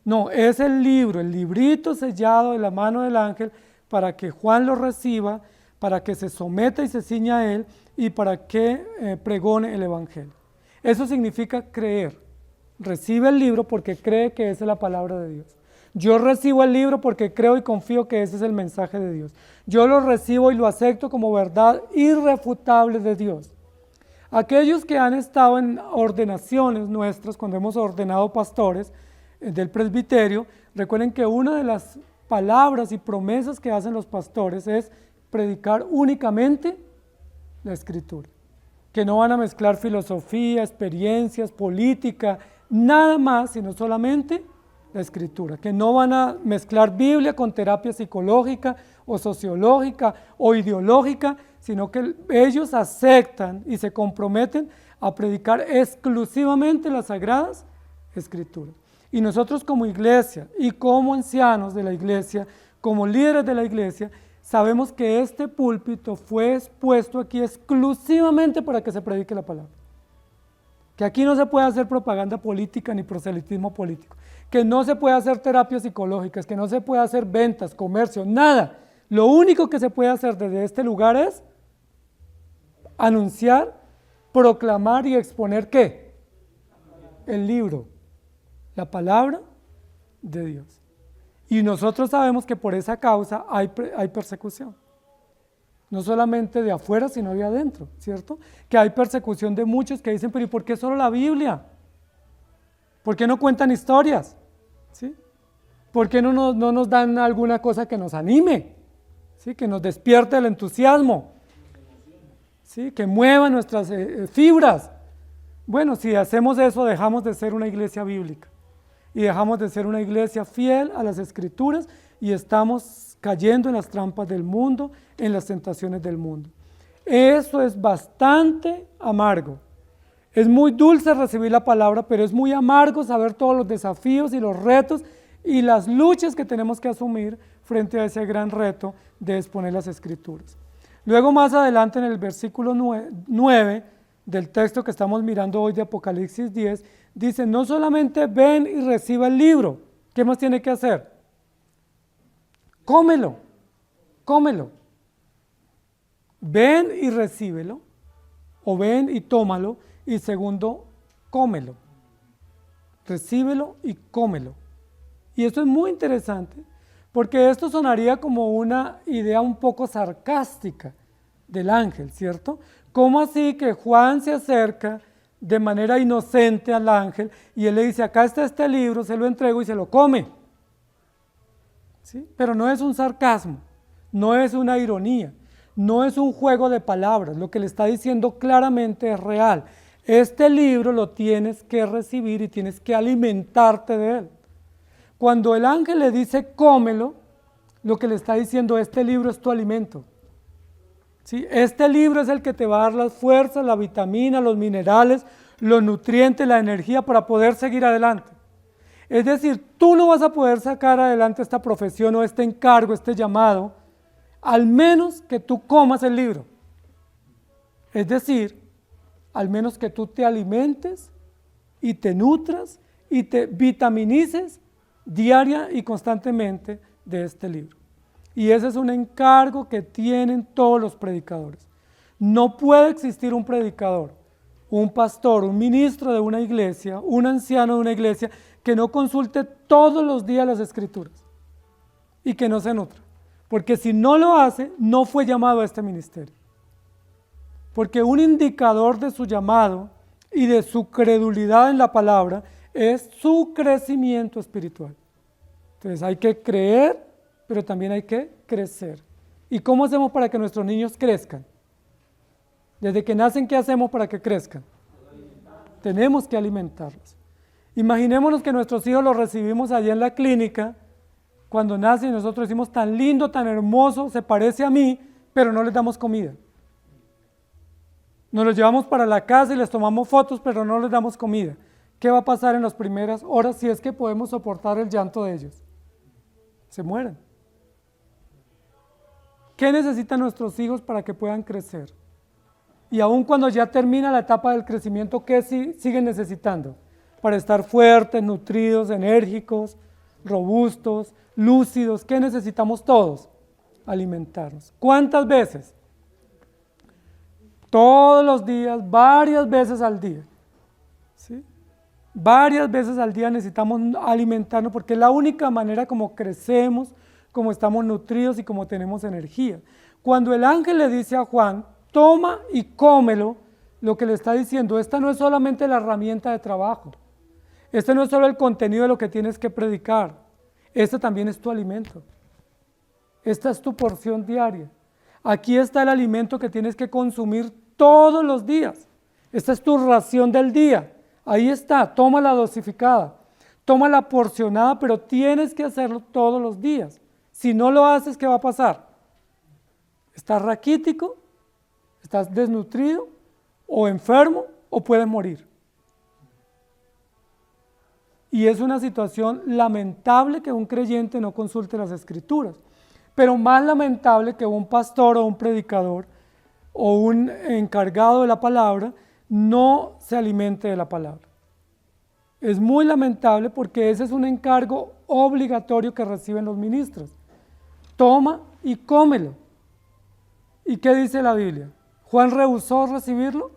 No, es el libro, el librito sellado de la mano del ángel para que Juan lo reciba, para que se someta y se ciña a él y para que pregone el evangelio. Eso significa creer. Recibe el libro porque cree que esa es la palabra de Dios. Yo recibo el libro porque creo y confío que ese es el mensaje de Dios. Yo lo recibo y lo acepto como verdad irrefutable de Dios. Aquellos que han estado en ordenaciones nuestras, cuando hemos ordenado pastores del presbiterio, recuerden que una de las palabras y promesas que hacen los pastores es predicar únicamente la Escritura. Que no van a mezclar filosofía, experiencias, política, nada más, sino solamente la Escritura. Que no van a mezclar Biblia con terapia psicológica o sociológica o ideológica, sino que ellos aceptan y se comprometen a predicar exclusivamente las Sagradas Escrituras. Y nosotros como iglesia y como ancianos de la iglesia, como líderes de la iglesia, sabemos que este púlpito fue expuesto aquí exclusivamente para que se predique la palabra. Que aquí no se puede hacer propaganda política ni proselitismo político. Que no se puede hacer terapias psicológicas, que no se puede hacer ventas, comercio, nada. Lo único que se puede hacer desde este lugar es anunciar, proclamar y exponer ¿qué? El libro, la palabra de Dios. Y nosotros sabemos que por esa causa hay persecución. No solamente de afuera, sino de adentro, ¿cierto? Que hay persecución de muchos que dicen, pero ¿y por qué solo la Biblia? ¿Por qué no cuentan historias? ¿Sí? ¿Por qué no nos dan alguna cosa que nos anime? ¿Sí? Que nos despierte el entusiasmo. ¿Sí? Que mueva nuestras fibras. Bueno, si hacemos eso, dejamos de ser una iglesia bíblica. Y dejamos de ser una iglesia fiel a las Escrituras y estamos cayendo en las trampas del mundo, en las tentaciones del mundo. Eso es bastante amargo. Es muy dulce recibir la palabra, pero es muy amargo saber todos los desafíos y los retos y las luchas que tenemos que asumir frente a ese gran reto de exponer las Escrituras. Luego más adelante en el versículo 9 del texto que estamos mirando hoy de Apocalipsis 10, dice, no solamente ven y reciba el libro, ¿qué más tiene que hacer? Cómelo, cómelo. Ven y recíbelo, o ven y tómalo, y segundo, cómelo. Recíbelo y cómelo. Y esto es muy interesante, porque esto sonaría como una idea un poco sarcástica del ángel, ¿cierto? ¿Cómo así que Juan se acerca de manera inocente al ángel y él le dice, acá está este libro, se lo entrego y se lo come? ¿Sí? Pero no es un sarcasmo, no es una ironía, no es un juego de palabras, lo que le está diciendo claramente es real. Este libro lo tienes que recibir y tienes que alimentarte de él. Cuando el ángel le dice cómelo, lo que le está diciendo, este libro es tu alimento. ¿Sí? Este libro es el que te va a dar las fuerzas, la vitamina, los minerales, los nutrientes, la energía para poder seguir adelante. Es decir, tú no vas a poder sacar adelante esta profesión o este encargo, este llamado, al menos que tú comas el libro. Es decir, al menos que tú te alimentes y te nutras y te vitaminices diaria y constantemente de este libro. Y ese es un encargo que tienen todos los predicadores. No puede existir un predicador, un pastor, un ministro de una iglesia, un anciano de una iglesia que no consulte todos los días las Escrituras y que no se nutra. Porque si no lo hace, no fue llamado a este ministerio. Porque un indicador de su llamado y de su credulidad en la palabra es su crecimiento espiritual. Entonces hay que creer, pero también hay que crecer. ¿Y cómo hacemos para que nuestros niños crezcan? Desde que nacen, ¿qué hacemos para que crezcan? Tenemos que alimentarlos. Imaginémonos que nuestros hijos los recibimos allá en la clínica, cuando nacen y nosotros decimos tan lindo, tan hermoso, se parece a mí, pero no les damos comida. Nos los llevamos para la casa y les tomamos fotos, pero no les damos comida. ¿Qué va a pasar en las primeras horas si es que podemos soportar el llanto de ellos? Se mueren. ¿Qué necesitan nuestros hijos para que puedan crecer? Y aun cuando ya termina la etapa del crecimiento, ¿qué siguen necesitando? Para estar fuertes, nutridos, enérgicos, robustos, lúcidos. ¿Qué necesitamos todos? Alimentarnos. ¿Cuántas veces? Todos los días, varias veces al día. ¿Sí? Varias veces al día necesitamos alimentarnos porque es la única manera como crecemos, como estamos nutridos y como tenemos energía. Cuando el ángel le dice a Juan, toma y cómelo, lo que le está diciendo, esta no es solamente la herramienta de trabajo, este no es solo el contenido de lo que tienes que predicar, este también es tu alimento, esta es tu porción diaria. Aquí está el alimento que tienes que consumir todos los días, esta es tu ración del día, ahí está, tómala dosificada, tómala porcionada, pero tienes que hacerlo todos los días. Si no lo haces, ¿qué va a pasar? ¿Estás raquítico? ¿Estás desnutrido? ¿O enfermo? ¿O puedes morir? Y es una situación lamentable que un creyente no consulte las Escrituras, pero más lamentable que un pastor o un predicador o un encargado de la palabra no se alimente de la palabra. Es muy lamentable porque ese es un encargo obligatorio que reciben los ministros. Toma y cómelo. ¿Y qué dice la Biblia? ¿Juan rehusó recibirlo?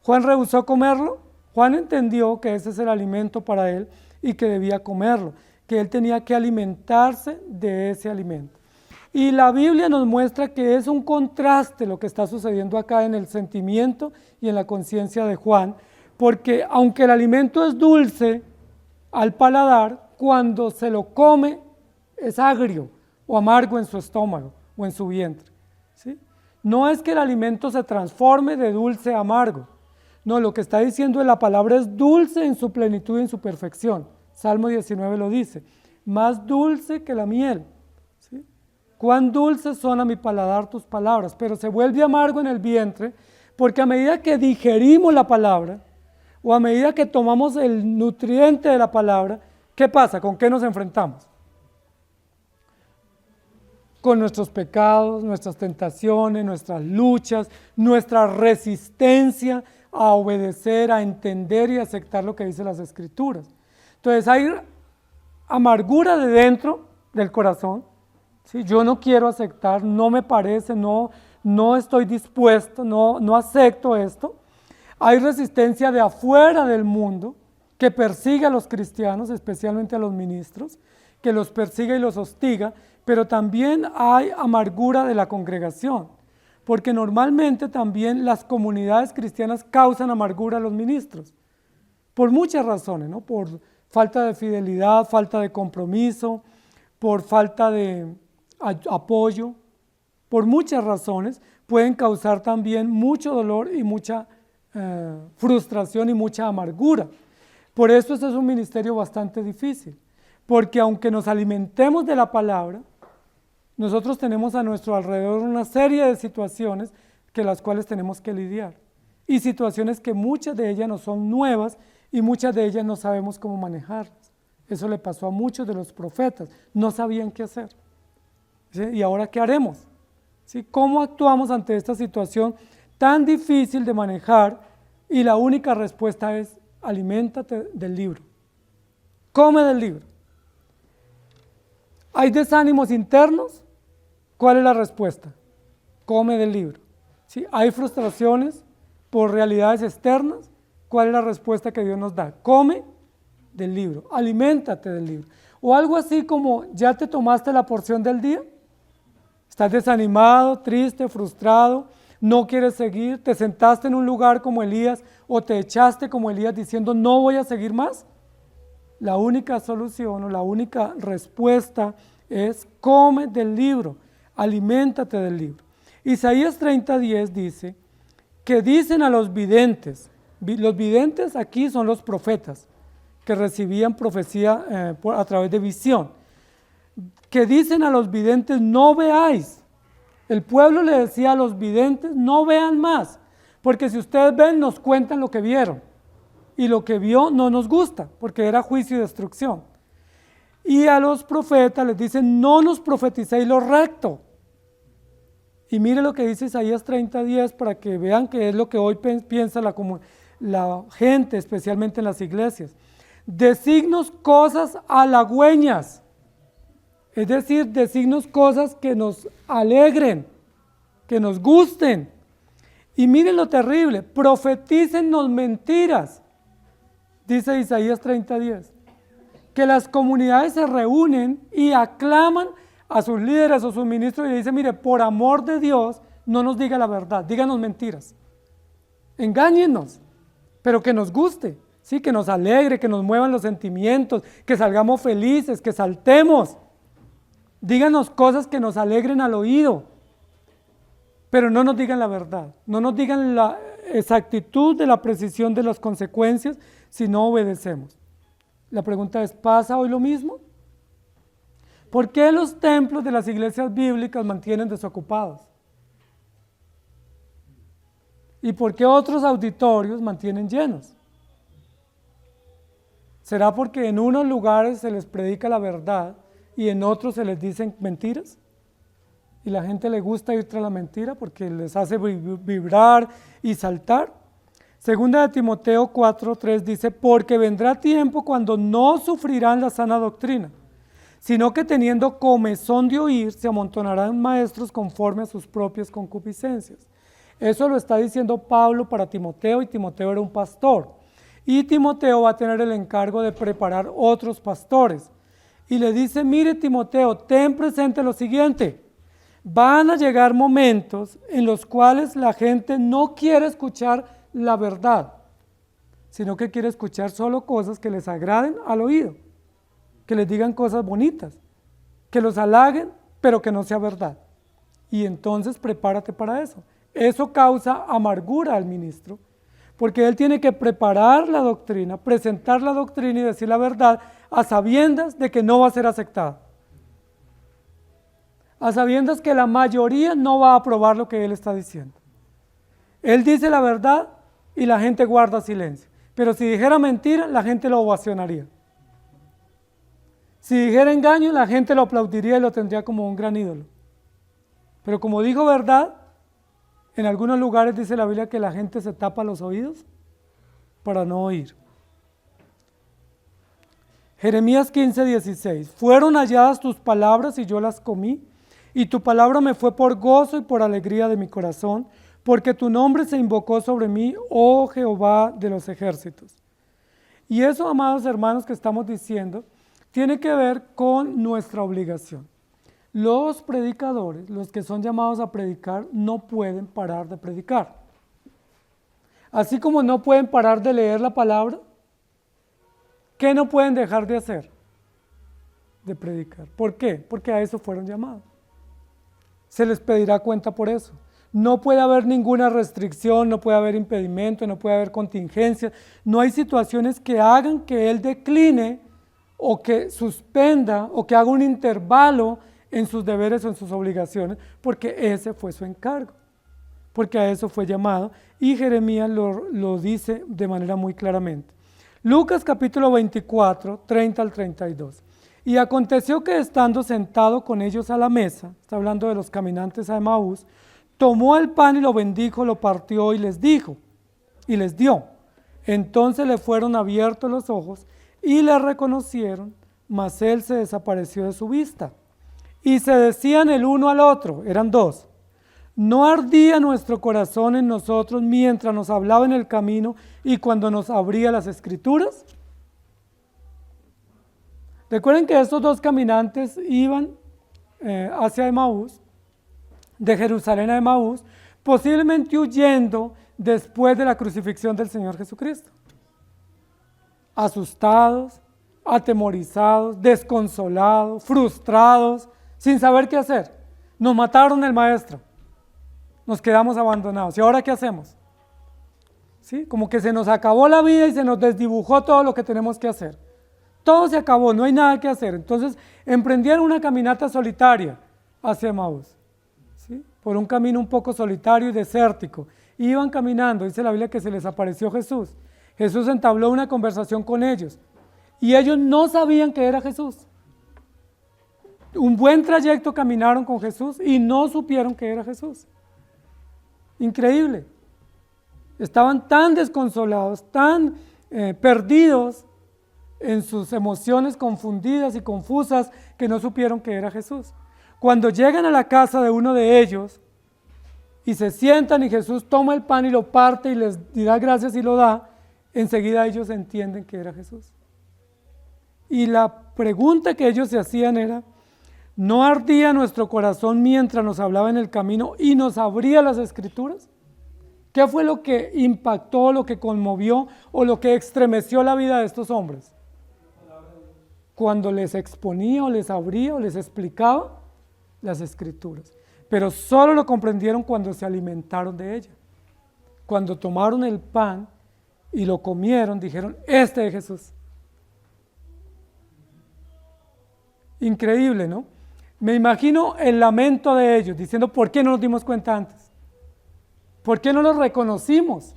¿Juan rehusó comerlo? Juan entendió que ese es el alimento para él y que debía comerlo, que él tenía que alimentarse de ese alimento. Y la Biblia nos muestra que es un contraste lo que está sucediendo acá en el sentimiento y en la conciencia de Juan, porque aunque el alimento es dulce al paladar, cuando se lo come es agrio o amargo en su estómago o en su vientre. ¿Sí? No es que el alimento se transforme de dulce a amargo. No, lo que está diciendo la palabra es dulce en su plenitud y en su perfección. Salmo 19 lo dice, más dulce que la miel. ¿Sí? Cuán dulces son a mi paladar tus palabras, pero se vuelve amargo en el vientre, porque a medida que digerimos la palabra, o a medida que tomamos el nutriente de la palabra, ¿qué pasa? ¿Con qué nos enfrentamos? Con nuestros pecados, nuestras tentaciones, nuestras luchas, nuestra resistencia a obedecer, a entender y aceptar lo que dicen las Escrituras. Entonces hay amargura de dentro del corazón, ¿sí? Yo no quiero aceptar, no me parece, no estoy dispuesto, no acepto esto. Hay resistencia de afuera del mundo que persigue a los cristianos, especialmente a los ministros, que los persigue y los hostiga, pero también hay amargura de la congregación, porque normalmente también las comunidades cristianas causan amargura a los ministros, por muchas razones, ¿no? Por falta de fidelidad, falta de compromiso, por falta de apoyo, por muchas razones pueden causar también mucho dolor y mucha frustración y mucha amargura. Por eso este es un ministerio bastante difícil, porque aunque nos alimentemos de la palabra, nosotros tenemos a nuestro alrededor una serie de situaciones que las cuales tenemos que lidiar. Y situaciones que muchas de ellas no son nuevas y muchas de ellas no sabemos cómo manejarlas. Eso le pasó a muchos de los profetas, no sabían qué hacer. ¿Sí? ¿Y ahora qué haremos? ¿Sí? ¿Cómo actuamos ante esta situación tan difícil de manejar? Y la única respuesta es: aliméntate del libro, come del libro. ¿Hay desánimos internos? ¿Cuál es la respuesta? Come del libro. ¿Sí? ¿Hay frustraciones por realidades externas? ¿Cuál es la respuesta que Dios nos da? Come del libro, aliméntate del libro. O algo así como: ¿ya te tomaste la porción del día? ¿Estás desanimado, triste, frustrado? ¿No quieres seguir? ¿Te sentaste en un lugar como Elías o te echaste como Elías diciendo no voy a seguir más? La única solución o la única respuesta es: come del libro, aliméntate del libro. Isaías 30:10 dice que dicen a los videntes aquí son los profetas que recibían profecía a través de visión, que dicen a los videntes: no veáis. El pueblo le decía a los videntes: no vean más, porque si ustedes ven, nos cuentan lo que vieron, y lo que vio no nos gusta, porque era juicio y destrucción. Y a los profetas les dicen: no nos profeticéis lo recto. Y mire lo que dice Isaías 30:10 para que vean que es lo que hoy piensa la gente, especialmente en las iglesias. Decignos cosas halagüeñas, es decir, decignos cosas que nos alegren, que nos gusten. Y miren lo terrible: profetícennos mentiras, dice Isaías 30:10, que las comunidades se reúnen y aclaman a sus líderes o sus ministros y le dicen: mire, por amor de Dios, no nos diga la verdad, díganos mentiras, engáñenos, pero que nos guste, ¿sí? Que nos alegre, que nos muevan los sentimientos, que salgamos felices, que saltemos. Díganos cosas que nos alegren al oído, pero no nos digan la verdad, no nos digan la exactitud de la precisión de las consecuencias si no obedecemos. La pregunta es: ¿pasa hoy lo mismo? ¿Por qué los templos de las iglesias bíblicas mantienen desocupados? ¿Y por qué otros auditorios mantienen llenos? ¿Será porque en unos lugares se les predica la verdad y en otros se les dicen mentiras? Y la gente le gusta ir tras la mentira porque les hace vibrar y saltar. Segunda de Timoteo 4:3 dice: porque vendrá tiempo cuando no sufrirán la sana doctrina, sino que teniendo comezón de oír, se amontonarán maestros conforme a sus propias concupiscencias. Eso lo está diciendo Pablo para Timoteo, y Timoteo era un pastor. Y Timoteo va a tener el encargo de preparar otros pastores. Y le dice: mire, Timoteo, ten presente lo siguiente: van a llegar momentos en los cuales la gente no quiere escuchar la verdad, sino que quiere escuchar solo cosas que les agraden al oído, que les digan cosas bonitas, que los halaguen, pero que no sea verdad. Y entonces prepárate para eso. Eso causa amargura al ministro, porque él tiene que preparar la doctrina, presentar la doctrina y decir la verdad a sabiendas de que no va a ser aceptada, a sabiendas que la mayoría no va a aprobar lo que él está diciendo. Él dice la verdad y la gente guarda silencio, pero si dijera mentira, la gente lo ovacionaría. Si dijera engaño, la gente lo aplaudiría y lo tendría como un gran ídolo. Pero como dijo verdad, en algunos lugares dice la Biblia que la gente se tapa los oídos para no oír. Jeremías 15:16: fueron halladas tus palabras y yo las comí, y tu palabra me fue por gozo y por alegría de mi corazón, porque tu nombre se invocó sobre mí, oh Jehová de los ejércitos. Y eso, amados hermanos, que estamos diciendo, tiene que ver con nuestra obligación. Los predicadores, los que son llamados a predicar, no pueden parar de predicar. Así como no pueden parar de leer la palabra, ¿qué no pueden dejar de hacer? De predicar. ¿Por qué? Porque a eso fueron llamados. Se les pedirá cuenta por eso. No puede haber ninguna restricción, no puede haber impedimento, no puede haber contingencia. No hay situaciones que hagan que él decline o que suspenda o que haga un intervalo en sus deberes o en sus obligaciones, porque ese fue su encargo, porque a eso fue llamado, y Jeremías lo dice de manera muy claramente. Lucas capítulo 24, 30 al 32. Y aconteció que estando sentado con ellos a la mesa, está hablando de los caminantes a Emaús, tomó el pan y lo bendijo, lo partió y les dijo, y les dio. Entonces le fueron abiertos los ojos y le reconocieron, mas él se desapareció de su vista. Y se decían el uno al otro, eran dos, ¿no ardía nuestro corazón en nosotros mientras nos hablaba en el camino y cuando nos abría las Escrituras? Recuerden que estos dos caminantes iban hacia Emaús, de Jerusalén a Emaús, posiblemente huyendo después de la crucifixión del Señor Jesucristo. Asustados, atemorizados, desconsolados, frustrados, sin saber qué hacer. Nos mataron el maestro, nos quedamos abandonados. ¿Y ahora qué hacemos? ¿Sí? Como que se nos acabó la vida y se nos desdibujó todo lo que tenemos que hacer. Todo se acabó, no hay nada que hacer. Entonces emprendieron una caminata solitaria hacia Emaús, ¿sí? Por un camino un poco solitario y desértico. Iban caminando, dice la Biblia que se les apareció Jesús. Jesús entabló una conversación con ellos y ellos no sabían que era Jesús. Un buen trayecto caminaron con Jesús y no supieron que era Jesús. Increíble. Estaban tan desconsolados, tan perdidos en sus emociones confundidas y confusas que no supieron que era Jesús. Cuando llegan a la casa de uno de ellos y se sientan y Jesús toma el pan y lo parte y les da gracias y lo da, enseguida ellos entienden que era Jesús. Y la pregunta que ellos se hacían era, ¿no ardía nuestro corazón mientras nos hablaba en el camino y nos abría las Escrituras? ¿Qué fue lo que impactó, lo que conmovió o lo que estremeció la vida de estos hombres? Cuando les exponía o les abría o les explicaba las Escrituras. Pero solo lo comprendieron cuando se alimentaron de ella. Cuando tomaron el pan y lo comieron, dijeron, este es Jesús. Increíble, ¿no? Me imagino el lamento de ellos, diciendo, ¿por qué no nos dimos cuenta antes? ¿Por qué no los reconocimos?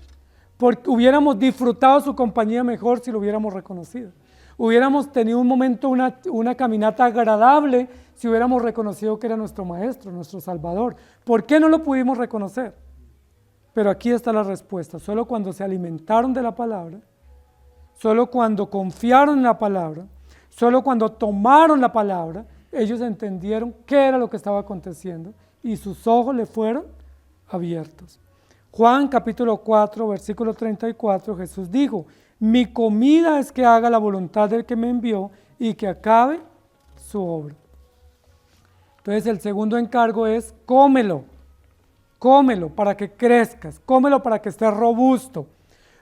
Porque hubiéramos disfrutado su compañía mejor si lo hubiéramos reconocido. Hubiéramos tenido un momento, una caminata agradable si hubiéramos reconocido que era nuestro Maestro, nuestro Salvador. ¿Por qué no lo pudimos reconocer? Pero aquí está la respuesta. Solo cuando se alimentaron de la palabra, solo cuando confiaron en la palabra, solo cuando tomaron la palabra, ellos entendieron qué era lo que estaba aconteciendo y sus ojos le fueron abiertos. Juan capítulo 4, versículo 34, Jesús dijo, mi comida es que haga la voluntad del que me envió y que acabe su obra. Entonces el segundo encargo es cómelo para que crezcas, cómelo para que estés robusto.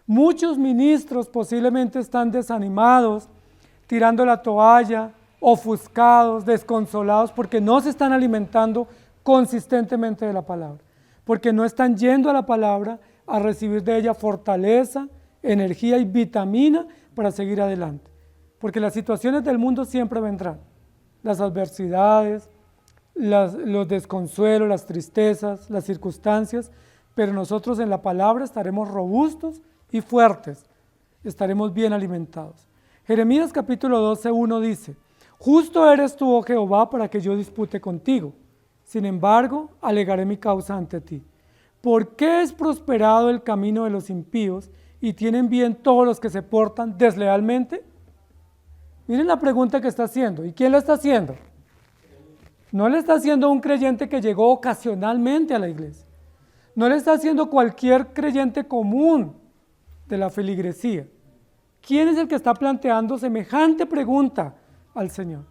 Muchos ministros posiblemente están desanimados, tirando la toalla, ofuscados, desconsolados, porque no se están alimentando consistentemente de la palabra, porque no están yendo a la palabra a recibir de ella fortaleza, energía y vitamina para seguir adelante, porque las situaciones del mundo siempre vendrán, las adversidades, los desconsuelos, las tristezas, las circunstancias, pero nosotros en la palabra estaremos robustos y fuertes, estaremos bien alimentados. Jeremías capítulo 12:1 dice, justo eres tú, oh Jehová, para que yo dispute contigo, sin embargo, alegaré mi causa ante ti. ¿Por qué es prosperado el camino de los impíos y tienen bien todos los que se portan deslealmente? Miren la pregunta que está haciendo. ¿Y quién la está haciendo? No le está haciendo un creyente que llegó ocasionalmente a la iglesia. No le está haciendo cualquier creyente común de la feligresía. ¿Quién es el que está planteando semejante pregunta al Señor?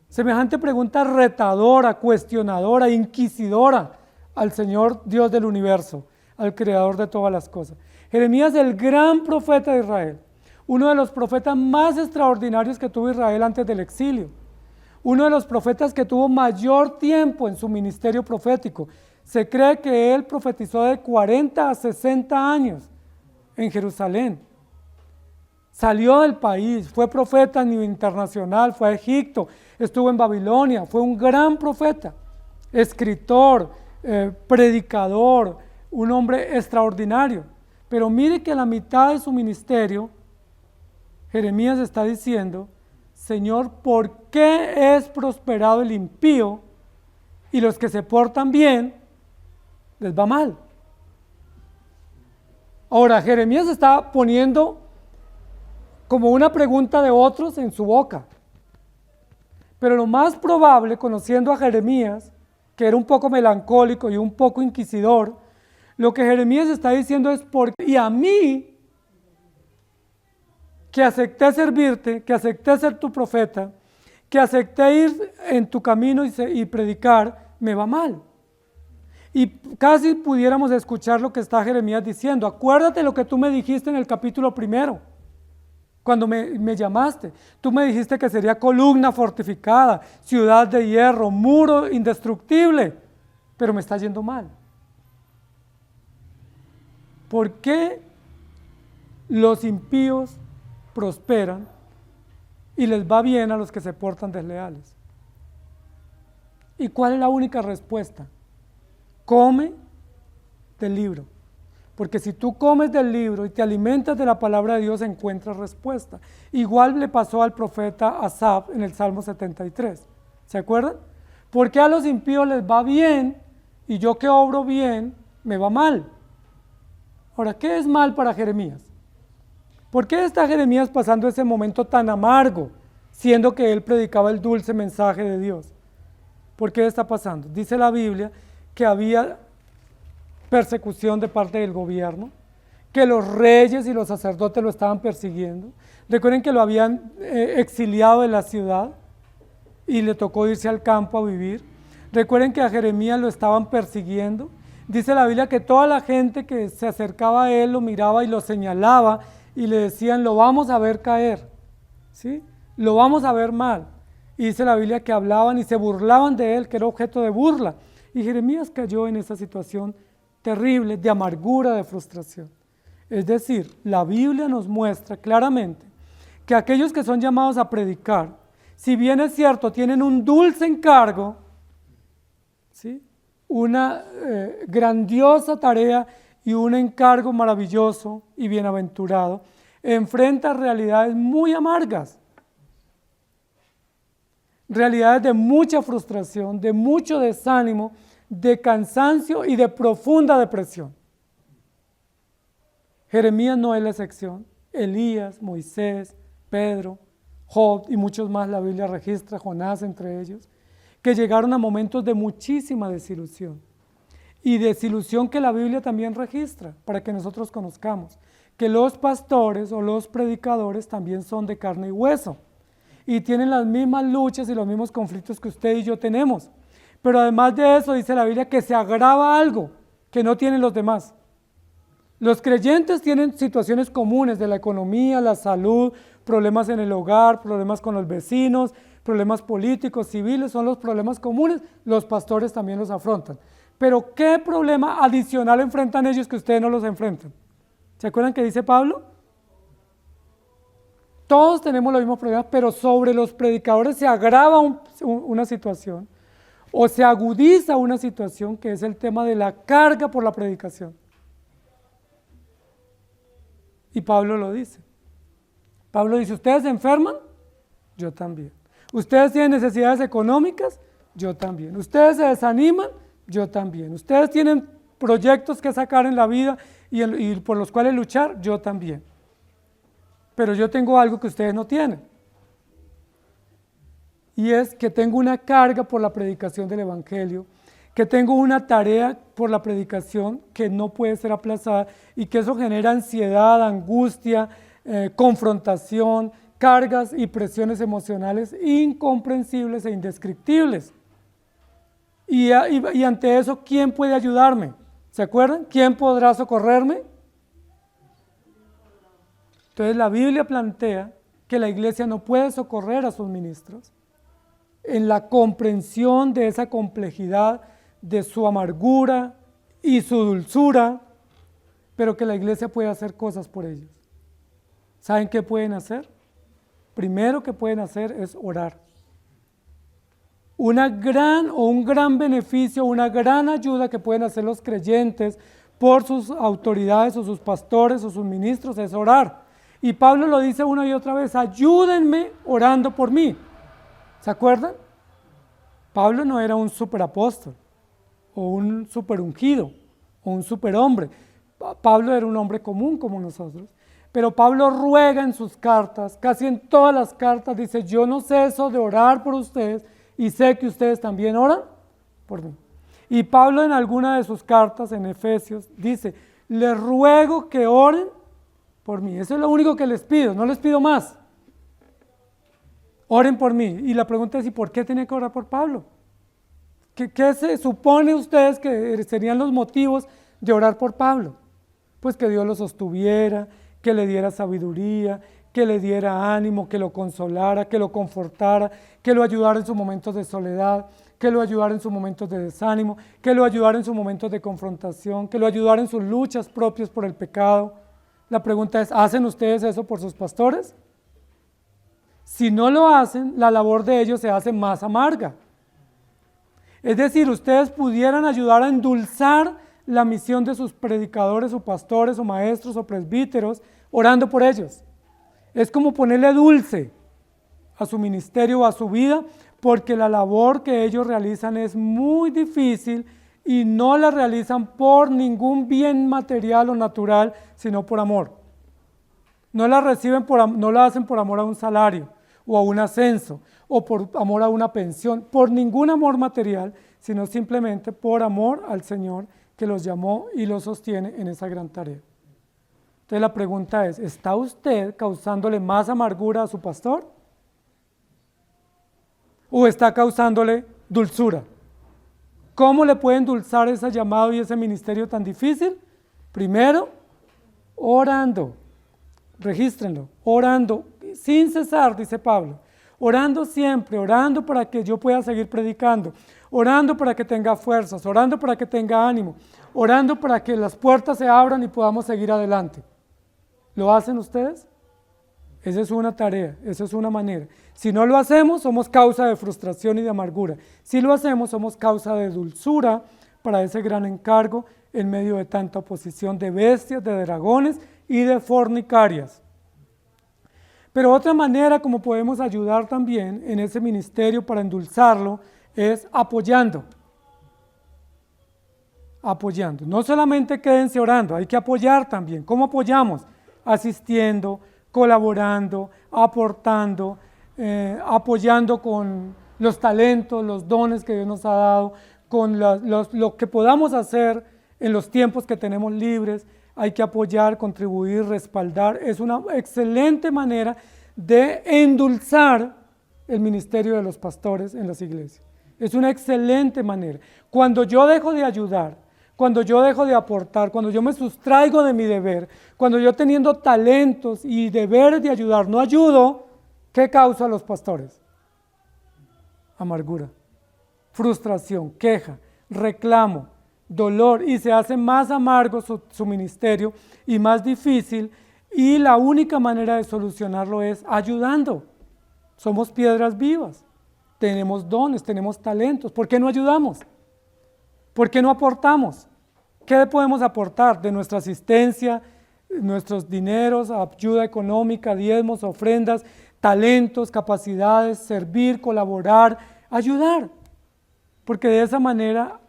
Semejante pregunta retadora, cuestionadora, inquisidora al Señor Dios del universo, al Creador de todas las cosas. Jeremías, el gran profeta de Israel, uno de los profetas más extraordinarios que tuvo Israel antes del exilio, uno de los profetas que tuvo mayor tiempo en su ministerio profético. Se cree que él profetizó de 40 a 60 años en Jerusalén. salió del país, fue profeta a nivel internacional, fue a Egipto, estuvo en Babilonia, fue un gran profeta, escritor, predicador, un hombre extraordinario. Pero mire que a la mitad de su ministerio, Jeremías está diciendo: Señor, ¿por qué es prosperado el impío y los que se portan bien les va mal? Ahora, Jeremías está poniendo como una pregunta de otros en su boca. Pero lo más probable, conociendo a Jeremías, que era un poco melancólico y un poco inquisidor, lo que Jeremías está diciendo es: y a mí, que acepté servirte, que acepté ser tu profeta, que acepté ir en tu camino y predicar, me va mal. Y casi pudiéramos escuchar lo que está Jeremías diciendo. Acuérdate lo que tú me dijiste en el capítulo 1, cuando me llamaste. Tú me dijiste que sería columna fortificada, ciudad de hierro, muro indestructible, pero me está yendo mal. ¿Por qué los impíos prosperan y les va bien a los que se portan desleales? ¿Y cuál es la única respuesta? Come del libro. Porque si tú comes del libro y te alimentas de la palabra de Dios, encuentras respuesta. Igual le pasó al profeta Asaf en el Salmo 73. ¿Se acuerdan? ¿Por qué a los impíos les va bien y yo que obro bien me va mal? Ahora, ¿qué es mal para Jeremías? ¿Por qué está Jeremías pasando ese momento tan amargo, siendo que él predicaba el dulce mensaje de Dios? ¿Por qué está pasando? Dice la Biblia que había persecución de parte del gobierno, que los reyes y los sacerdotes lo estaban persiguiendo. Recuerden que lo habían exiliado de la ciudad y le tocó irse al campo a vivir. Recuerden que a Jeremías lo estaban persiguiendo. Dice la Biblia que toda la gente que se acercaba a él lo miraba y lo señalaba y le decían: lo vamos a ver caer, ¿sí? Lo vamos a ver mal. Y dice la Biblia que hablaban y se burlaban de él, que era objeto de burla. Y Jeremías cayó en esa situación terrible de amargura, de frustración. Es decir, la Biblia nos muestra claramente que aquellos que son llamados a predicar, si bien es cierto, tienen un dulce encargo, ¿sí? Una grandiosa tarea y un encargo maravilloso y bienaventurado, enfrenta realidades muy amargas, realidades de mucha frustración, de mucho desánimo, de cansancio y de profunda depresión. Jeremías no es la excepción. Elías, Moisés, Pedro, Job y muchos más, la Biblia registra, Jonás entre ellos, que llegaron a momentos de muchísima desilusión. Y desilusión que la Biblia también registra, para que nosotros conozcamos que los pastores o los predicadores también son de carne y hueso, y tienen las mismas luchas y los mismos conflictos que usted y yo tenemos. Pero además de eso, dice la Biblia que se agrava algo que no tienen los demás. Los creyentes tienen situaciones comunes de la economía, la salud, problemas en el hogar, problemas con los vecinos, problemas políticos, civiles, son los problemas comunes. Los pastores también los afrontan. Pero ¿qué problema adicional enfrentan ellos que ustedes no los enfrentan? ¿Se acuerdan que dice Pablo? Todos tenemos los mismos problemas, pero sobre los predicadores se agrava una situación o se agudiza una situación, que es el tema de la carga por la predicación. Y Pablo lo dice. Pablo dice: ¿ustedes se enferman? Yo también. ¿Ustedes tienen necesidades económicas? Yo también. ¿Ustedes se desaniman? Yo también. ¿Ustedes tienen proyectos que sacar en la vida y por los cuales luchar? Yo también. Pero yo tengo algo que ustedes no tienen. Y es que tengo una carga por la predicación del Evangelio, que tengo una tarea por la predicación que no puede ser aplazada y que eso genera ansiedad, angustia, confrontación, cargas y presiones emocionales incomprensibles e indescriptibles. Y ante eso, ¿quién puede ayudarme? ¿Se acuerdan? ¿Quién podrá socorrerme? Entonces la Biblia plantea que la iglesia no puede socorrer a sus ministros en la comprensión de esa complejidad, de su amargura y su dulzura, pero que la iglesia puede hacer cosas por ellos. ¿Saben qué pueden hacer? Primero que pueden hacer es orar. Un gran beneficio, una gran ayuda que pueden hacer los creyentes por sus autoridades o sus pastores o sus ministros es orar. Y Pablo lo dice una y otra vez, ayúdenme orando por mí. ¿Se acuerdan? Pablo no era un superapóstol o un superungido o un superhombre. Pablo era un hombre común como nosotros. Pero Pablo ruega en sus cartas, casi en todas las cartas, dice, yo no ceso de orar por ustedes y sé que ustedes también oran por mí. Y Pablo en alguna de sus cartas en Efesios dice, les ruego que oren por mí. Eso es lo único que les pido, no les pido más. Oren por mí. Y la pregunta es, ¿y por qué tiene que orar por Pablo? ¿Qué se supone ustedes que serían los motivos de orar por Pablo? Pues que Dios lo sostuviera, que le diera sabiduría, que le diera ánimo, que lo consolara, que lo confortara, que lo ayudara en sus momentos de soledad, que lo ayudara en sus momentos de desánimo, que lo ayudara en sus momentos de confrontación, que lo ayudara en sus luchas propias por el pecado. La pregunta es, ¿hacen ustedes eso por sus pastores? Si no lo hacen, la labor de ellos se hace más amarga. Es decir, ustedes pudieran ayudar a endulzar la misión de sus predicadores o pastores o maestros o presbíteros orando por ellos. Es como ponerle dulce a su ministerio o a su vida, porque la labor que ellos realizan es muy difícil y no la realizan por ningún bien material o natural, sino por amor. No la reciben no la hacen por amor a un salario o a un ascenso o por amor a una pensión, por ningún amor material, sino simplemente por amor al Señor que los llamó y los sostiene en esa gran tarea. Entonces la pregunta es, ¿está usted causándole más amargura a su pastor? ¿O está causándole dulzura? ¿Cómo le puede endulzar ese llamado y ese ministerio tan difícil? Primero, orando. Regístrenlo, orando sin cesar, dice Pablo. Orando siempre, orando para que yo pueda seguir predicando, orando para que tenga fuerzas, orando para que tenga ánimo, orando para que las puertas se abran y podamos seguir adelante. ¿Lo hacen ustedes? Esa es una tarea, esa es una manera. Si no lo hacemos, somos causa de frustración y de amargura. Si lo hacemos, somos causa de dulzura para ese gran encargo en medio de tanta oposición de bestias, de dragones y de fornicarias. Pero otra manera como podemos ayudar también en ese ministerio para endulzarlo es apoyando. Apoyando. No solamente quédense orando, hay que apoyar también. ¿Cómo apoyamos? Asistiendo, colaborando, aportando, apoyando con los talentos, los dones que Dios nos ha dado, con lo que podamos hacer en los tiempos que tenemos libres. Hay que apoyar, contribuir, respaldar. Es una excelente manera de endulzar el ministerio de los pastores en las iglesias. Es una excelente manera. Cuando yo dejo de ayudar, cuando yo dejo de aportar, cuando yo me sustraigo de mi deber, cuando yo teniendo talentos y deberes de ayudar no ayudo, ¿qué causa a los pastores? Amargura, frustración, queja, reclamo, dolor, y se hace más amargo su ministerio y más difícil, y la única manera de solucionarlo es ayudando. Somos piedras vivas, tenemos dones, tenemos talentos. ¿Por qué no ayudamos? ¿Por qué no aportamos? ¿Qué podemos aportar? De nuestra asistencia, nuestros dineros, ayuda económica, diezmos, ofrendas, talentos, capacidades, servir, colaborar, ayudar. Porque de esa manera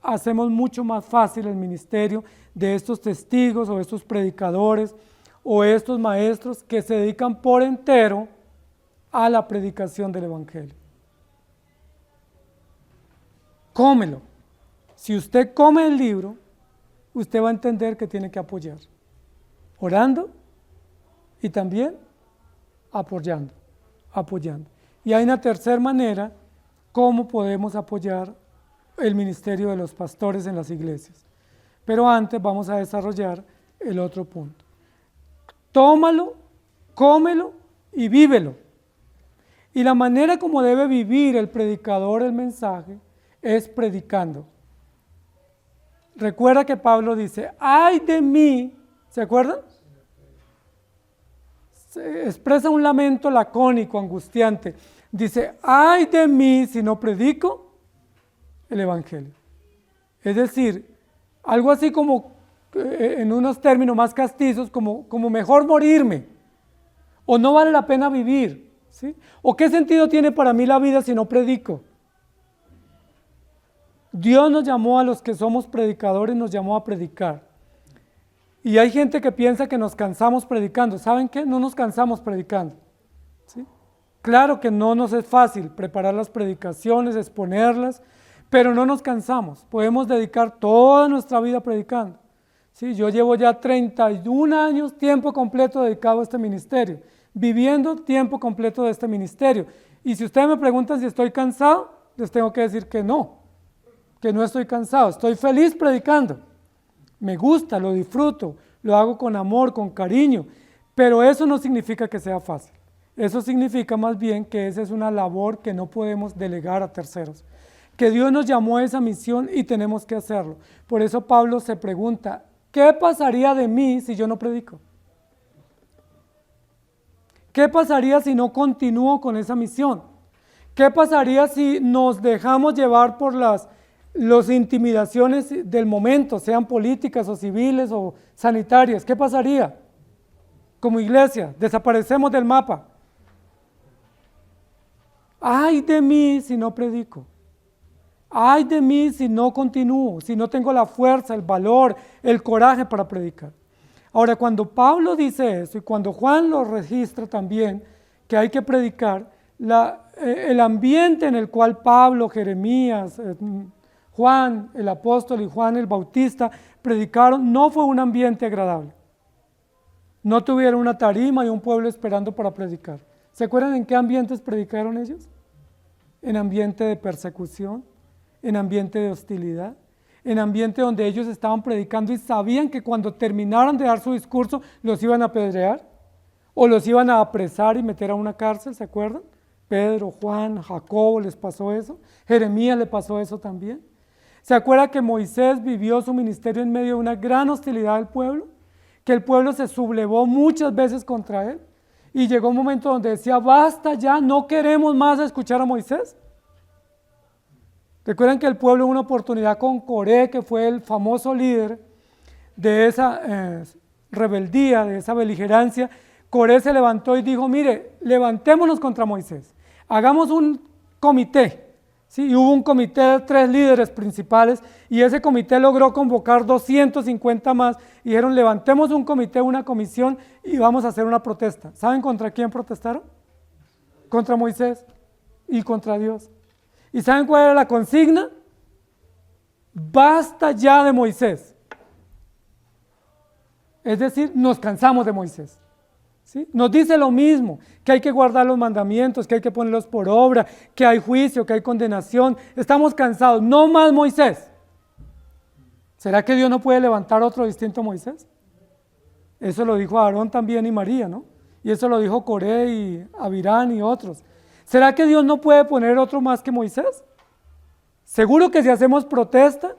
hacemos mucho más fácil el ministerio de estos testigos o estos predicadores o estos maestros que se dedican por entero a la predicación del Evangelio. Cómelo. Si usted come el libro, usted va a entender que tiene que apoyar, orando y también apoyando. Y hay una tercera manera, cómo podemos apoyar el ministerio de los pastores en las iglesias. Pero antes vamos a desarrollar el otro punto. Tómalo, cómelo y vívelo. Y la manera como debe vivir el predicador el mensaje es predicando. Recuerda que Pablo dice, ¡ay de mí! ¿Se acuerdan? expresa un lamento lacónico, angustiante. Dice, ay de mí si no predico el Evangelio. Es decir, algo así como, en unos términos más castizos, como mejor morirme, o no vale la pena vivir, ¿sí? ¿O qué sentido tiene para mí la vida si no predico? Dios nos llamó a los que somos predicadores, nos llamó a predicar. Y hay gente que piensa que nos cansamos predicando. ¿Saben qué? No nos cansamos predicando, ¿sí? Claro que no nos es fácil preparar las predicaciones, exponerlas, pero no nos cansamos. Podemos dedicar toda nuestra vida predicando, ¿sí? Yo llevo ya 31 años, tiempo completo dedicado a este ministerio, viviendo tiempo completo de este ministerio. Y si ustedes me preguntan si estoy cansado, les tengo que decir que no estoy cansado. Estoy feliz predicando. Me gusta, lo disfruto, lo hago con amor, con cariño, pero eso no significa que sea fácil. Eso significa más bien que esa es una labor que no podemos delegar a terceros, que Dios nos llamó a esa misión y tenemos que hacerlo. Por eso Pablo se pregunta, ¿qué pasaría de mí si yo no predico? ¿Qué pasaría si no continúo con esa misión? ¿Qué pasaría si nos dejamos llevar por las intimidaciones del momento, sean políticas o civiles o sanitarias? ¿Qué pasaría? Como iglesia, desaparecemos del mapa. Ay de mí si no predico. Ay de mí si no continúo, si no tengo la fuerza, el valor, el coraje para predicar. Ahora, cuando Pablo dice eso y cuando Juan lo registra también, que hay que predicar, el ambiente en el cual Pablo, Jeremías, Juan el apóstol y Juan el Bautista predicaron, no fue un ambiente agradable. No tuvieron una tarima y un pueblo esperando para predicar. ¿Se acuerdan en qué ambientes predicaron ellos? En ambiente de persecución, en ambiente de hostilidad, en ambiente donde ellos estaban predicando y sabían que cuando terminaran de dar su discurso los iban a apedrear o los iban a apresar y meter a una cárcel, ¿se acuerdan? Pedro, Juan, Jacobo les pasó eso, Jeremías le pasó eso también. ¿Se acuerda que Moisés vivió su ministerio en medio de una gran hostilidad del pueblo? Que el pueblo se sublevó muchas veces contra él y llegó un momento donde decía, basta ya, no queremos más escuchar a Moisés. Recuerdan que el pueblo en una oportunidad con Coré, que fue el famoso líder de esa rebeldía, de esa beligerancia, Coré se levantó y dijo, mire, levantémonos contra Moisés, hagamos un comité. Sí, y hubo un comité de 3 líderes principales y ese comité logró convocar 250 más y dijeron levantemos un comité, una comisión y vamos a hacer una protesta. ¿Saben contra quién protestaron? Contra Moisés y contra Dios. ¿Y saben cuál era la consigna? Basta ya de Moisés. Es decir, nos cansamos de Moisés. ¿Sí? Nos dice lo mismo, que hay que guardar los mandamientos, que hay que ponerlos por obra, que hay juicio, que hay condenación. Estamos cansados, no más Moisés. ¿Será que Dios no puede levantar otro distinto a Moisés? Eso lo dijo Aarón también y María, ¿no? Y eso lo dijo Coré y Abirán y otros. ¿Será que Dios no puede poner otro más que Moisés? Seguro que si hacemos protesta,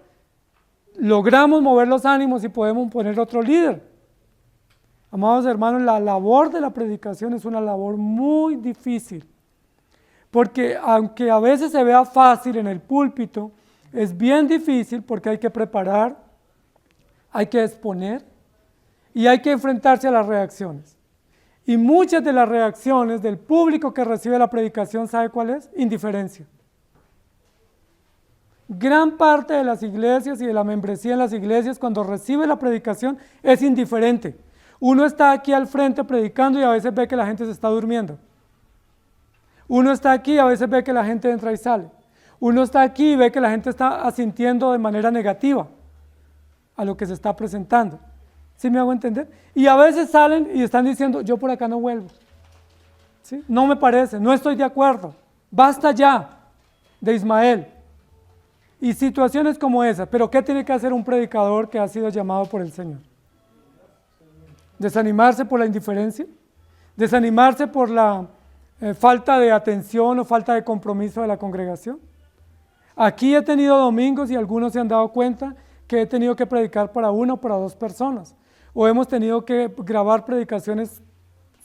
logramos mover los ánimos y podemos poner otro líder. Amados hermanos, la labor de la predicación es una labor muy difícil, porque aunque a veces se vea fácil en el púlpito, es bien difícil porque hay que preparar, hay que exponer y hay que enfrentarse a las reacciones. Y muchas de las reacciones del público que recibe la predicación, ¿sabe cuál es? Indiferencia. Gran parte de las iglesias y de la membresía en las iglesias cuando recibe la predicación es indiferente. Uno está aquí al frente predicando y a veces ve que la gente se está durmiendo. Uno está aquí y a veces ve que la gente entra y sale. Uno está aquí y ve que la gente está asintiendo de manera negativa a lo que se está presentando. ¿Sí me hago entender? Y a veces salen y están diciendo, yo por acá no vuelvo. ¿Sí? No me parece, no estoy de acuerdo. Basta ya de Ismael. Y situaciones como esas. Pero ¿qué tiene que hacer un predicador que ha sido llamado por el Señor? ¿Desanimarse por la indiferencia? ¿Desanimarse por la falta de atención o falta de compromiso de la congregación? Aquí he tenido domingos y algunos se han dado cuenta que he tenido que predicar para 1 o para 2 personas. O hemos tenido que grabar predicaciones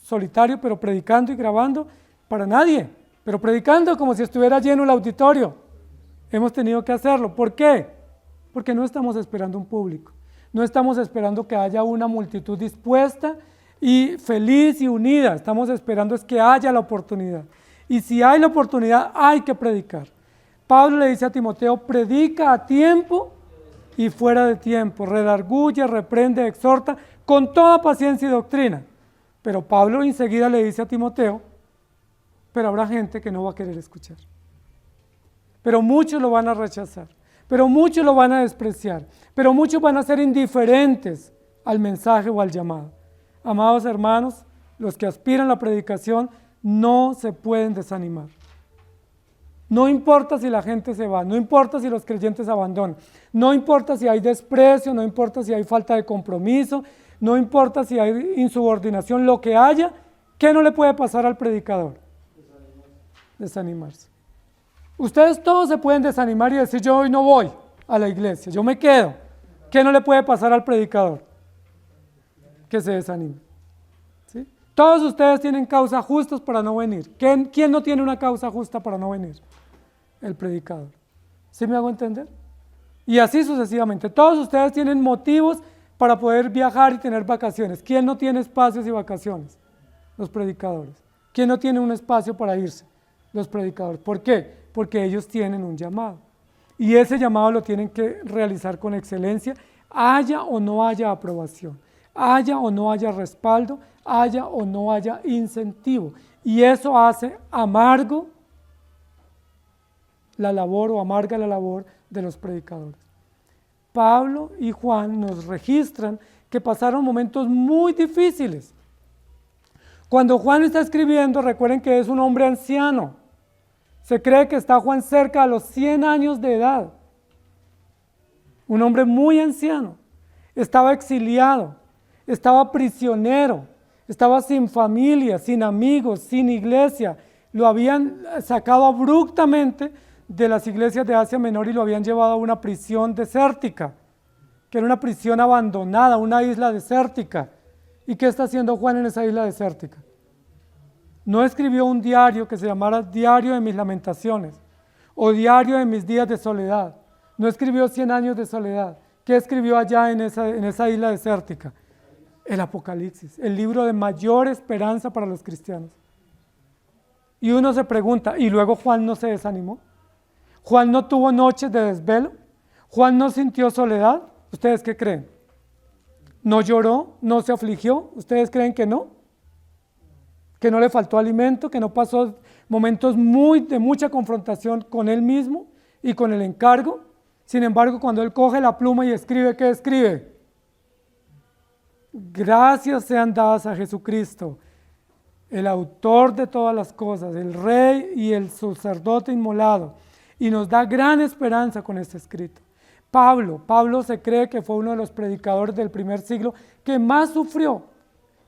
solitario, pero predicando y grabando para nadie, pero predicando como si estuviera lleno el auditorio. Hemos tenido que hacerlo. ¿Por qué? Porque no estamos esperando un público, no estamos esperando que haya una multitud dispuesta y feliz y unida, estamos esperando es que haya la oportunidad. Y si hay la oportunidad, hay que predicar. Pablo le dice a Timoteo, predica a tiempo y fuera de tiempo, redarguye, reprende, exhorta, con toda paciencia y doctrina. Pero Pablo enseguida le dice a Timoteo, pero habrá gente que no va a querer escuchar. Pero muchos lo van a rechazar, pero muchos lo van a despreciar, pero muchos van a ser indiferentes al mensaje o al llamado. Amados hermanos, los que aspiran a la predicación no se pueden desanimar. No importa si la gente se va, no importa si los creyentes abandonan, no importa si hay desprecio, no importa si hay falta de compromiso, no importa si hay insubordinación, lo que haya, ¿qué no le puede pasar al predicador? Desanimarse. Ustedes todos se pueden desanimar y decir, yo hoy no voy a la iglesia, yo me quedo. ¿Qué no le puede pasar al predicador? Que se desanime. ¿Sí? Todos ustedes tienen causas justas para no venir. ¿Quién no tiene una causa justa para no venir? El predicador. ¿Sí me hago entender? Y así sucesivamente. Todos ustedes tienen motivos para poder viajar y tener vacaciones. ¿Quién no tiene espacios y vacaciones? Los predicadores. ¿Quién no tiene un espacio para irse? Los predicadores. ¿Por qué? Porque ellos tienen un llamado. Y ese llamado lo tienen que realizar con excelencia, haya o no haya aprobación, haya o no haya respaldo, haya o no haya incentivo. Y eso hace amargo la labor o amarga la labor de los predicadores. Pablo y Juan nos registran que pasaron momentos muy difíciles. Cuando Juan está escribiendo, recuerden que es un hombre anciano. Se cree que está Juan cerca de los 100 años de edad. Un hombre muy anciano. Estaba exiliado, estaba prisionero, estaba sin familia, sin amigos, sin iglesia. Lo habían sacado abruptamente de las iglesias de Asia Menor y lo habían llevado a una prisión desértica, que era una prisión abandonada, una isla desértica. ¿Y qué está haciendo Juan en esa isla desértica? No escribió un diario que se llamara Diario de mis Lamentaciones o Diario de mis días de soledad. No escribió 100 años de soledad. ¿Qué escribió allá en esa isla desértica? El Apocalipsis, el libro de mayor esperanza para los cristianos. Y uno se pregunta, ¿y luego Juan no se desanimó? ¿Juan no tuvo noches de desvelo? ¿Juan no sintió soledad? ¿Ustedes qué creen? ¿No lloró? ¿No se afligió? ¿Ustedes creen que no? ¿Que no le faltó alimento? ¿Que no pasó momentos de mucha confrontación con él mismo y con el encargo? Sin embargo, cuando él coge la pluma y escribe, ¿qué escribe? Gracias sean dadas a Jesucristo, el autor de todas las cosas, el rey y el sacerdote inmolado, y nos da gran esperanza con este escrito. Pablo se cree que fue uno de los predicadores del primer siglo que más sufrió,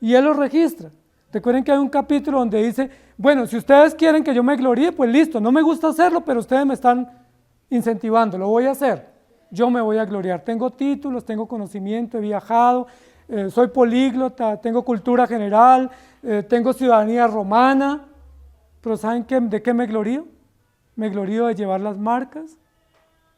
y él lo registra. Recuerden que hay un capítulo donde dice, bueno, si ustedes quieren que yo me gloríe, pues listo, no me gusta hacerlo, pero ustedes me están incentivando, lo voy a hacer, yo me voy a gloriar. Tengo títulos, tengo conocimiento, he viajado, soy políglota, tengo cultura general, tengo ciudadanía romana, pero ¿saben de qué me glorío? Me glorío de llevar las marcas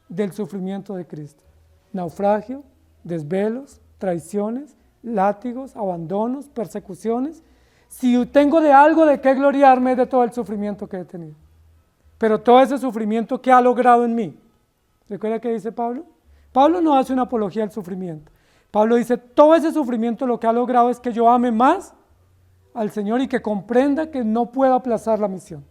del sufrimiento de Cristo. Naufragio, desvelos, traiciones, látigos, abandonos, persecuciones. Si tengo de algo de qué gloriarme es de todo el sufrimiento que he tenido. Pero todo ese sufrimiento que ha logrado en mí. ¿Recuerda qué dice Pablo? Pablo no hace una apología al sufrimiento. Pablo dice, todo ese sufrimiento lo que ha logrado es que yo ame más al Señor y que comprenda que no puedo aplazar la misión.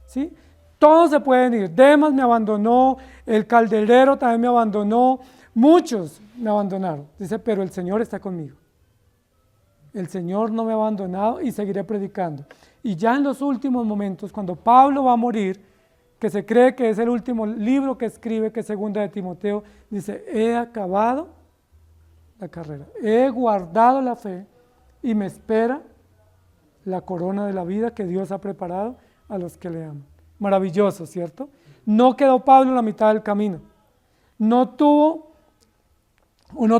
¿Sí? Todos se pueden ir. Demas me abandonó, el calderero también me abandonó, muchos me abandonaron. Dice, pero el Señor está conmigo. El Señor no me ha abandonado y seguiré predicando. Y ya en los últimos momentos, cuando Pablo va a morir, que se cree que es el último libro que escribe, que es Segunda de Timoteo, dice, he acabado la carrera, he guardado la fe y me espera la corona de la vida que Dios ha preparado a los que le aman. Maravilloso, ¿cierto? No quedó Pablo en la mitad del camino. No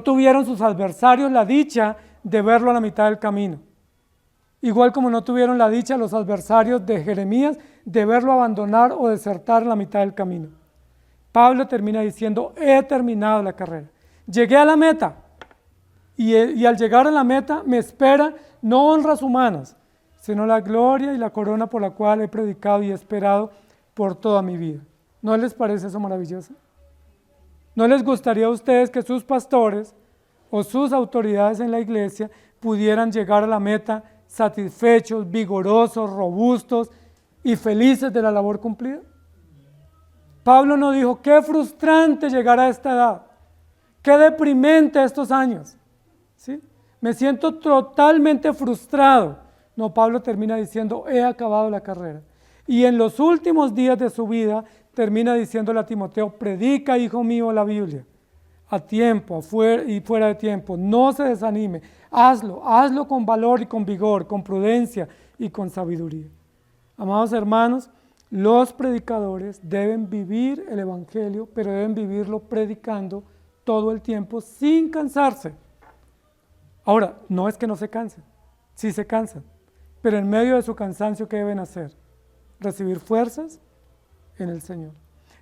tuvieron sus adversarios la dicha de verlo a la mitad del camino. igual como no tuvieron la dicha los adversarios de Jeremías de verlo abandonar o desertar en la mitad del camino. Pablo termina diciendo, he terminado la carrera, llegué a la meta, y al llegar a la meta me espera no honras humanas, sino la gloria y la corona por la cual he predicado y he esperado por toda mi vida. ¿No les parece eso maravilloso? ¿No les gustaría a ustedes que sus pastores o sus autoridades en la iglesia pudieran llegar a la meta satisfechos, vigorosos, robustos y felices de la labor cumplida? Pablo no dijo, qué frustrante llegar a esta edad, qué deprimente estos años, ¿sí? Me siento totalmente frustrado. No, Pablo termina diciendo, he acabado la carrera. Y en los últimos días de su vida termina diciéndole a Timoteo, predica, hijo mío, la Biblia, a tiempo, afuera y fuera de tiempo, no se desanime, hazlo con valor y con vigor, con prudencia y con sabiduría. Amados hermanos, los predicadores deben vivir el Evangelio, pero deben vivirlo predicando todo el tiempo sin cansarse. Ahora, no es que no se cansen, sí se cansan, pero en medio de su cansancio, ¿qué deben hacer? Recibir fuerzas en el Señor.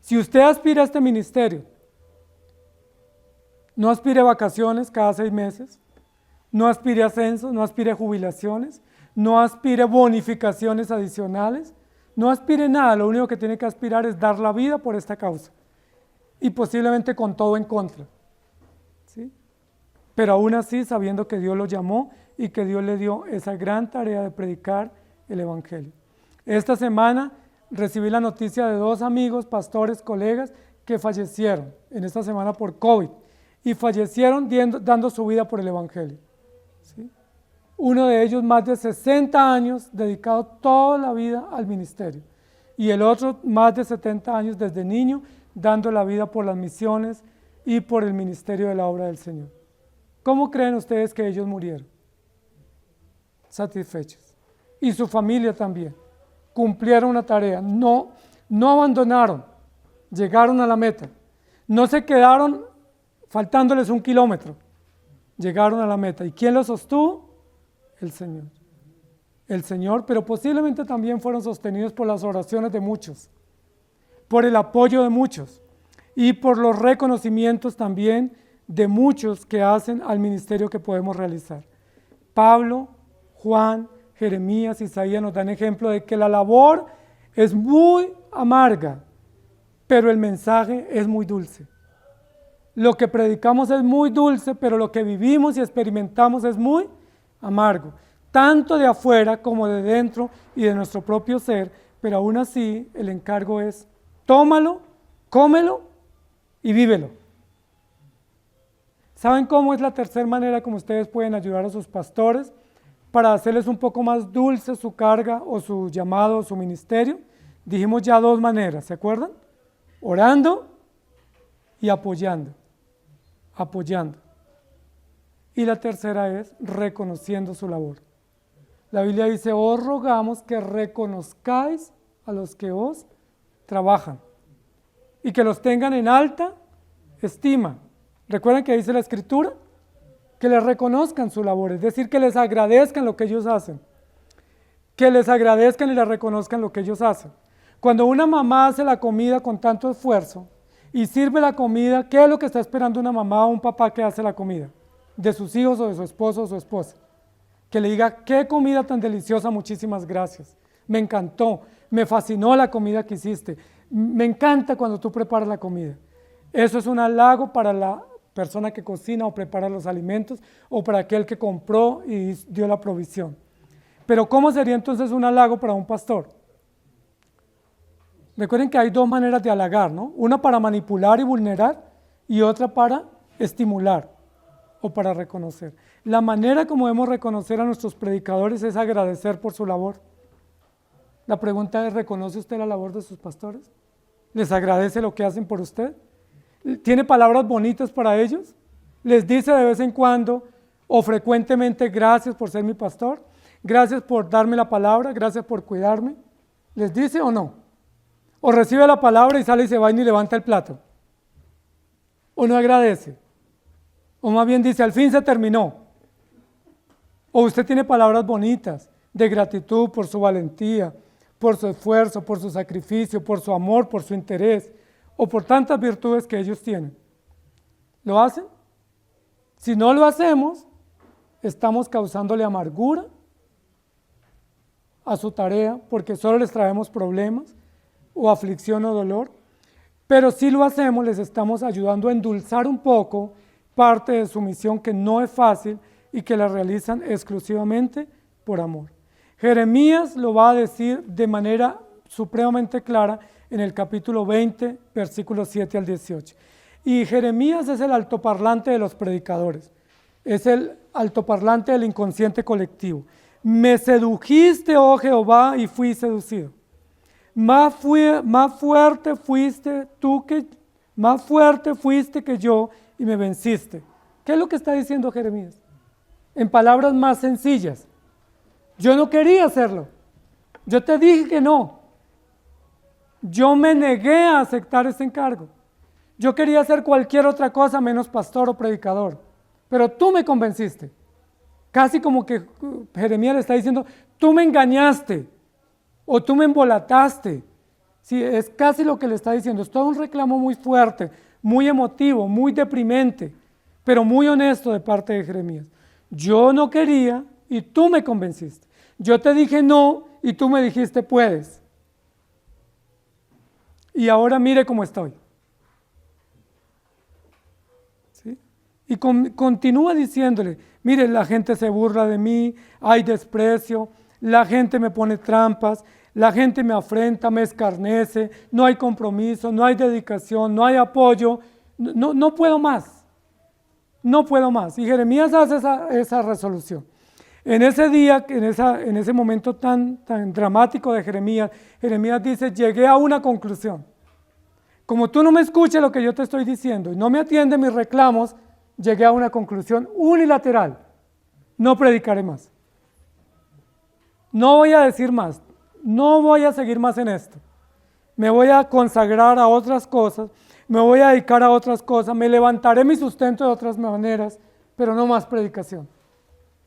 Si usted aspira a este ministerio, no aspire a vacaciones cada 6 meses, no aspire a ascensos, no aspire a jubilaciones, no aspire a bonificaciones adicionales, no aspire nada, lo único que tiene que aspirar es dar la vida por esta causa y posiblemente con todo en contra, ¿sí? Pero aún así sabiendo que Dios lo llamó y que Dios le dio esa gran tarea de predicar el Evangelio. Esta semana recibí la noticia de 2 amigos, pastores, colegas que fallecieron en esta semana por COVID y fallecieron dando su vida por el Evangelio, ¿sí? Uno de ellos más de 60 años dedicado toda la vida al ministerio y el otro más de 70 años desde niño dando la vida por las misiones y por el ministerio de la obra del Señor. ¿Cómo creen ustedes que ellos murieron? Satisfechos. Y su familia también. Cumplieron una tarea, no abandonaron, llegaron a la meta, no se quedaron faltándoles 1 kilómetro, llegaron a la meta. ¿Y quién los sostuvo? El Señor. El Señor, pero posiblemente también fueron sostenidos por las oraciones de muchos, por el apoyo de muchos y por los reconocimientos también de muchos que hacen al ministerio que podemos realizar. Pablo, Juan, Jeremías, Isaías nos dan ejemplo de que la labor es muy amarga, pero el mensaje es muy dulce. Lo que predicamos es muy dulce, pero lo que vivimos y experimentamos es muy amargo, tanto de afuera como de dentro y de nuestro propio ser, pero aún así el encargo es tómalo, cómelo y vívelo. ¿Saben cómo es la tercera manera como ustedes pueden ayudar a sus pastores para hacerles un poco más dulce su carga o su llamado o su ministerio? Dijimos ya 2 maneras, ¿se acuerdan? Orando y apoyando. Y la tercera es reconociendo su labor. La Biblia dice, os rogamos que reconozcáis a los que os trabajan y que los tengan en alta estima. ¿Recuerdan que dice la Escritura? Que les reconozcan su labor, es decir, que les agradezcan lo que ellos hacen, que les agradezcan y les reconozcan lo que ellos hacen. Cuando una mamá hace la comida con tanto esfuerzo y sirve la comida, ¿qué es lo que está esperando una mamá o un papá que hace la comida? De sus hijos o de su esposo o su esposa. Que le diga, qué comida tan deliciosa, muchísimas gracias, me encantó, me fascinó la comida que hiciste, me encanta cuando tú preparas la comida. Eso es un halago para la persona que cocina o prepara los alimentos o para aquel que compró y dio la provisión. Pero ¿cómo sería entonces un halago para un pastor? Recuerden que hay 2 maneras de halagar, ¿no? Una para manipular y vulnerar y otra para estimular o para reconocer. La manera como debemos reconocer a nuestros predicadores es agradecer por su labor. La pregunta es, ¿reconoce usted la labor de sus pastores? ¿Les agradece lo que hacen por usted? ¿Tiene palabras bonitas para ellos? ¿Les dice de vez en cuando o frecuentemente gracias por ser mi pastor? ¿Gracias por darme la palabra? ¿Gracias por cuidarme? ¿Les dice o no? ¿O recibe la palabra y sale y se va y ni levanta el plato? ¿O no agradece? ¿O más bien dice, al fin se terminó? ¿O usted tiene palabras bonitas, de gratitud por su valentía, por su esfuerzo, por su sacrificio, por su amor, por su interés o por tantas virtudes que ellos tienen. ¿Lo hacen? Si no lo hacemos, estamos causándole amargura a su tarea porque solo les traemos problemas o aflicción o dolor. Pero si lo hacemos, les estamos ayudando a endulzar un poco parte de su misión que no es fácil y que la realizan exclusivamente por amor. Jeremías lo va a decir de manera supremamente clara en el capítulo 20, versículos 7 al 18. Y Jeremías es el altoparlante de los predicadores, es el altoparlante del inconsciente colectivo. Me sedujiste, oh Jehová, y fui seducido. Más fuerte fuiste que yo y me venciste. ¿Qué es lo que está diciendo Jeremías? En palabras más sencillas. Yo no quería hacerlo. Yo te dije que no. Yo me negué a aceptar ese encargo. Yo quería hacer cualquier otra cosa menos pastor o predicador. Pero tú me convenciste. Casi como que Jeremías le está diciendo, tú me engañaste. O tú me embolataste. Sí, es casi lo que le está diciendo. Es todo un reclamo muy fuerte, muy emotivo, muy deprimente, pero muy honesto de parte de Jeremías. Yo no quería y tú me convenciste. Yo te dije no y tú me dijiste puedes. Y ahora mire cómo estoy. ¿Sí? Y continúa diciéndole, mire, la gente se burla de mí, hay desprecio, la gente me pone trampas, la gente me afrenta, me escarnece, no hay compromiso, no hay dedicación, no hay apoyo, no puedo más, no puedo más. Y Jeremías hace esa resolución. En ese día, en ese momento tan dramático de Jeremías, Jeremías dice, llegué a una conclusión. Como tú no me escuchas lo que yo te estoy diciendo y no me atiendes mis reclamos, llegué a una conclusión unilateral. No predicaré más. No voy a decir más. No voy a seguir más en esto. Me voy a consagrar a otras cosas, me voy a dedicar a otras cosas, me levantaré mi sustento de otras maneras, pero no más predicación.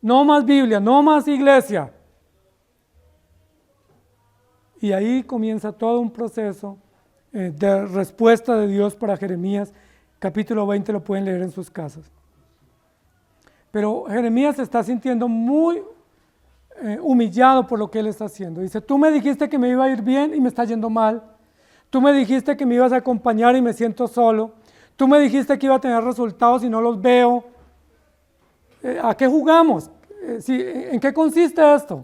No más Biblia, no más iglesia. Y ahí comienza todo un proceso de respuesta de Dios para Jeremías. Capítulo 20 lo pueden leer en sus casas. Pero Jeremías se está sintiendo muy humillado por lo que él está haciendo. Dice, tú me dijiste que me iba a ir bien y me está yendo mal. Tú me dijiste que me ibas a acompañar y me siento solo. Tú me dijiste que iba a tener resultados y no los veo. ¿A qué jugamos? ¿En qué consiste esto?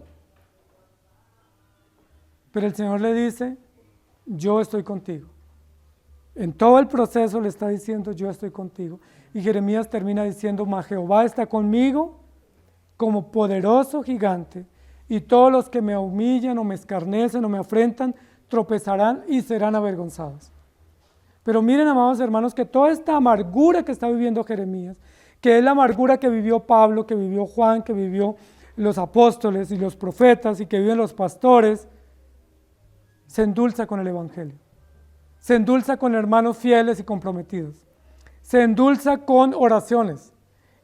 Pero el Señor le dice, yo estoy contigo. En todo el proceso le está diciendo, yo estoy contigo. Y Jeremías termina diciendo, mas Jehová está conmigo como poderoso gigante, y todos los que me humillan o me escarnecen o me afrentan, tropezarán y serán avergonzados. Pero miren, amados hermanos, que toda esta amargura que está viviendo Jeremías, que es la amargura que vivió Pablo, que vivió Juan, que vivió los apóstoles y los profetas y que viven los pastores, se endulza con el Evangelio. Se endulza con hermanos fieles y comprometidos. Se endulza con oraciones.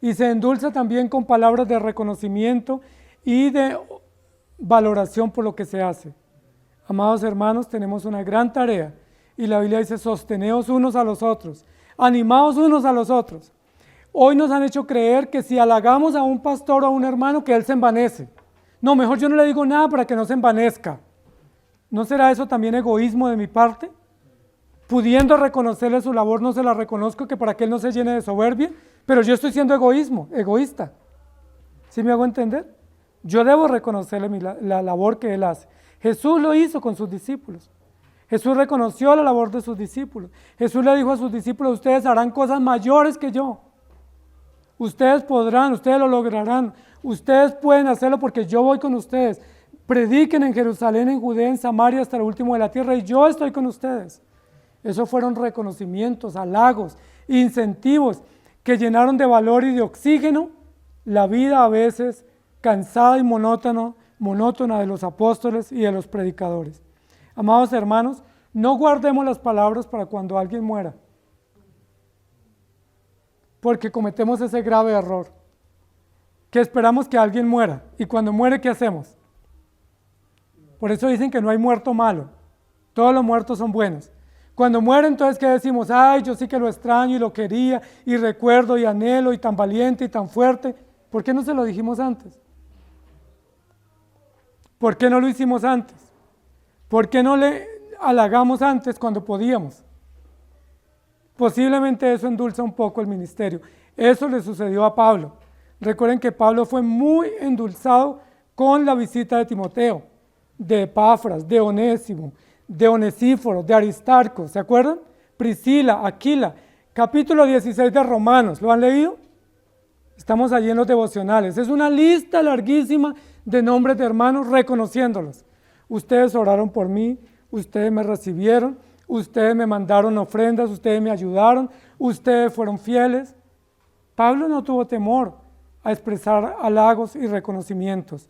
Y se endulza también con palabras de reconocimiento y de valoración por lo que se hace. Amados hermanos, tenemos una gran tarea. Y la Biblia dice, sosteneos unos a los otros, animaos unos a los otros. Hoy nos han hecho creer que si halagamos a un pastor o a un hermano, que él se envanece. No, mejor yo no le digo nada para que no se envanezca. ¿No será eso también egoísmo de mi parte? Pudiendo reconocerle su labor, no se la reconozco, que para que él no se llene de soberbia, pero yo estoy siendo egoísta. ¿Sí me hago entender? Yo debo reconocerle la labor que él hace. Jesús lo hizo con sus discípulos. Jesús reconoció la labor de sus discípulos. Jesús le dijo a sus discípulos, ustedes harán cosas mayores que yo. Ustedes podrán, ustedes lo lograrán. Ustedes pueden hacerlo porque yo voy con ustedes. Prediquen en Jerusalén, en Judea, en Samaria, hasta el último de la tierra, y yo estoy con ustedes. Esos fueron reconocimientos, halagos, incentivos que llenaron de valor y de oxígeno la vida a veces cansada y monótona de los apóstoles y de los predicadores. Amados hermanos, no guardemos las palabras para cuando alguien muera, porque cometemos ese grave error, que esperamos que alguien muera, y cuando muere, ¿qué hacemos? Por eso dicen que no hay muerto malo, todos los muertos son buenos. Cuando muere, entonces, ¿qué decimos? Ay, yo sí que lo extraño y lo quería, y recuerdo y anhelo, y tan valiente y tan fuerte. ¿Por qué no se lo dijimos antes? ¿Por qué no lo hicimos antes? ¿Por qué no le halagamos antes cuando podíamos? Posiblemente eso endulza un poco el ministerio. Eso le sucedió a Pablo. Recuerden que Pablo fue muy endulzado con la visita de Timoteo, de Epafras, de Onésimo, de Onesíforo, de Aristarco, ¿se acuerdan? Priscila, Aquila, capítulo 16 de Romanos, ¿lo han leído? Estamos allí en los devocionales, es una lista larguísima de nombres de hermanos reconociéndolos. Ustedes oraron por mí, ustedes me recibieron, ustedes me mandaron ofrendas, ustedes me ayudaron, ustedes fueron fieles. Pablo no tuvo temor a expresar halagos y reconocimientos.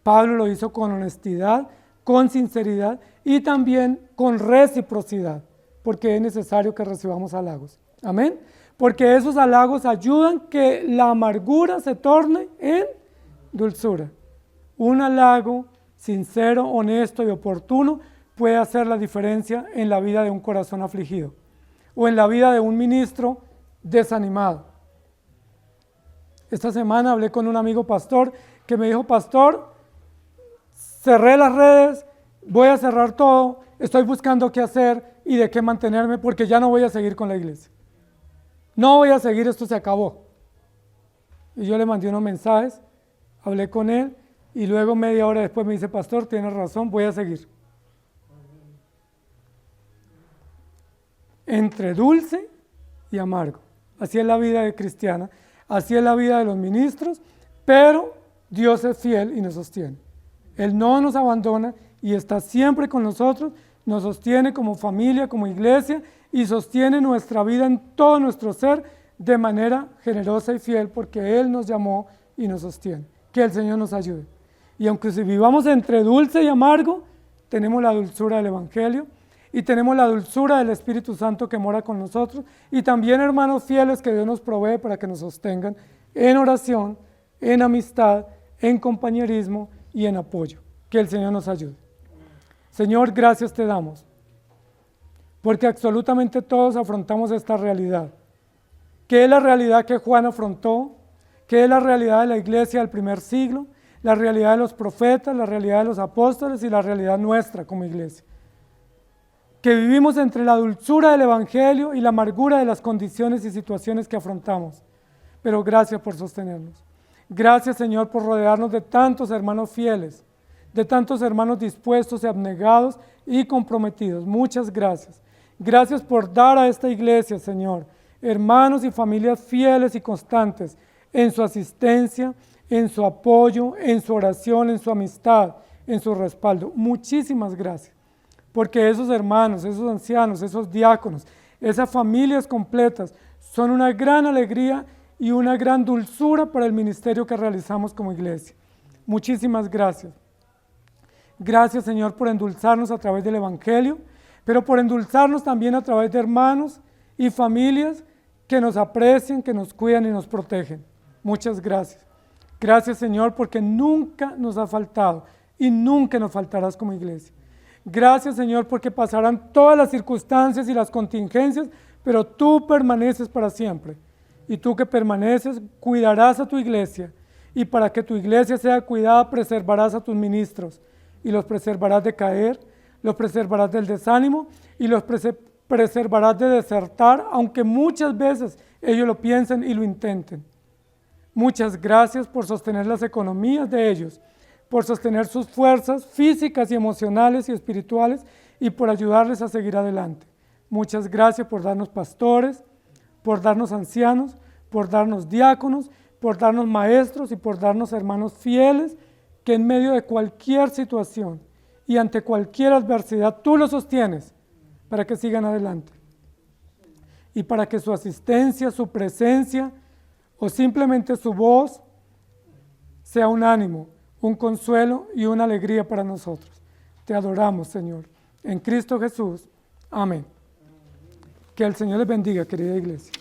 Pablo lo hizo con honestidad, con sinceridad y también con reciprocidad, porque es necesario que recibamos halagos. Amén. Porque esos halagos ayudan que la amargura se torne en dulzura. Un halago sincero, honesto y oportuno puede hacer la diferencia en la vida de un corazón afligido o en la vida de un ministro desanimado. Esta semana hablé con un amigo pastor que me dijo: pastor, cerré las redes, voy a cerrar todo, estoy buscando qué hacer y de qué mantenerme porque ya no voy a seguir con la iglesia. No voy a seguir, esto se acabó. Y yo le mandé unos mensajes, hablé con él y luego media hora después me dice: pastor, tienes razón, voy a seguir. Entre dulce y amargo. Así es la vida de cristiana, así es la vida de los ministros, pero Dios es fiel y nos sostiene. Él no nos abandona y está siempre con nosotros, nos sostiene como familia, como iglesia y sostiene nuestra vida en todo nuestro ser de manera generosa y fiel porque Él nos llamó y nos sostiene. Que el Señor nos ayude. Y aunque si vivamos entre dulce y amargo, tenemos la dulzura del Evangelio y tenemos la dulzura del Espíritu Santo que mora con nosotros y también hermanos fieles que Dios nos provee para que nos sostengan en oración, en amistad, en compañerismo y en apoyo. Que el Señor nos ayude. Señor, gracias te damos, porque absolutamente todos afrontamos esta realidad, que es la realidad que Juan afrontó, que es la realidad de la iglesia del primer siglo, la realidad de los profetas, la realidad de los apóstoles y la realidad nuestra como iglesia. Que vivimos entre la dulzura del Evangelio y la amargura de las condiciones y situaciones que afrontamos. Pero gracias por sostenernos. Gracias, Señor, por rodearnos de tantos hermanos fieles, de tantos hermanos dispuestos y abnegados y comprometidos. Muchas gracias. Gracias por dar a esta iglesia, Señor, hermanos y familias fieles y constantes en su asistencia, en su apoyo, en su oración, en su amistad, en su respaldo. Muchísimas gracias, porque esos hermanos, esos ancianos, esos diáconos, esas familias completas son una gran alegría y una gran dulzura para el ministerio que realizamos como iglesia. Muchísimas gracias. Gracias, Señor, por endulzarnos a través del Evangelio, pero por endulzarnos también a través de hermanos y familias que nos aprecian, que nos cuidan y nos protegen. Muchas gracias. Gracias, Señor, porque nunca nos ha faltado y nunca nos faltarás como iglesia. Gracias, Señor, porque pasarán todas las circunstancias y las contingencias, pero tú permaneces para siempre. Y tú que permaneces, cuidarás a tu iglesia. Y para que tu iglesia sea cuidada, preservarás a tus ministros. Y los preservarás de caer, los preservarás del desánimo y los preservarás de desertar, aunque muchas veces ellos lo piensen y lo intenten. Muchas gracias por sostener las economías de ellos, por sostener sus fuerzas físicas y emocionales y espirituales y por ayudarles a seguir adelante. Muchas gracias por darnos pastores, por darnos ancianos, por darnos diáconos, por darnos maestros y por darnos hermanos fieles que en medio de cualquier situación y ante cualquier adversidad tú los sostienes para que sigan adelante y para que su asistencia, su presencia o simplemente su voz sea un ánimo, un consuelo y una alegría para nosotros. Te adoramos, Señor. En Cristo Jesús. Amén. Que el Señor les bendiga, querida iglesia.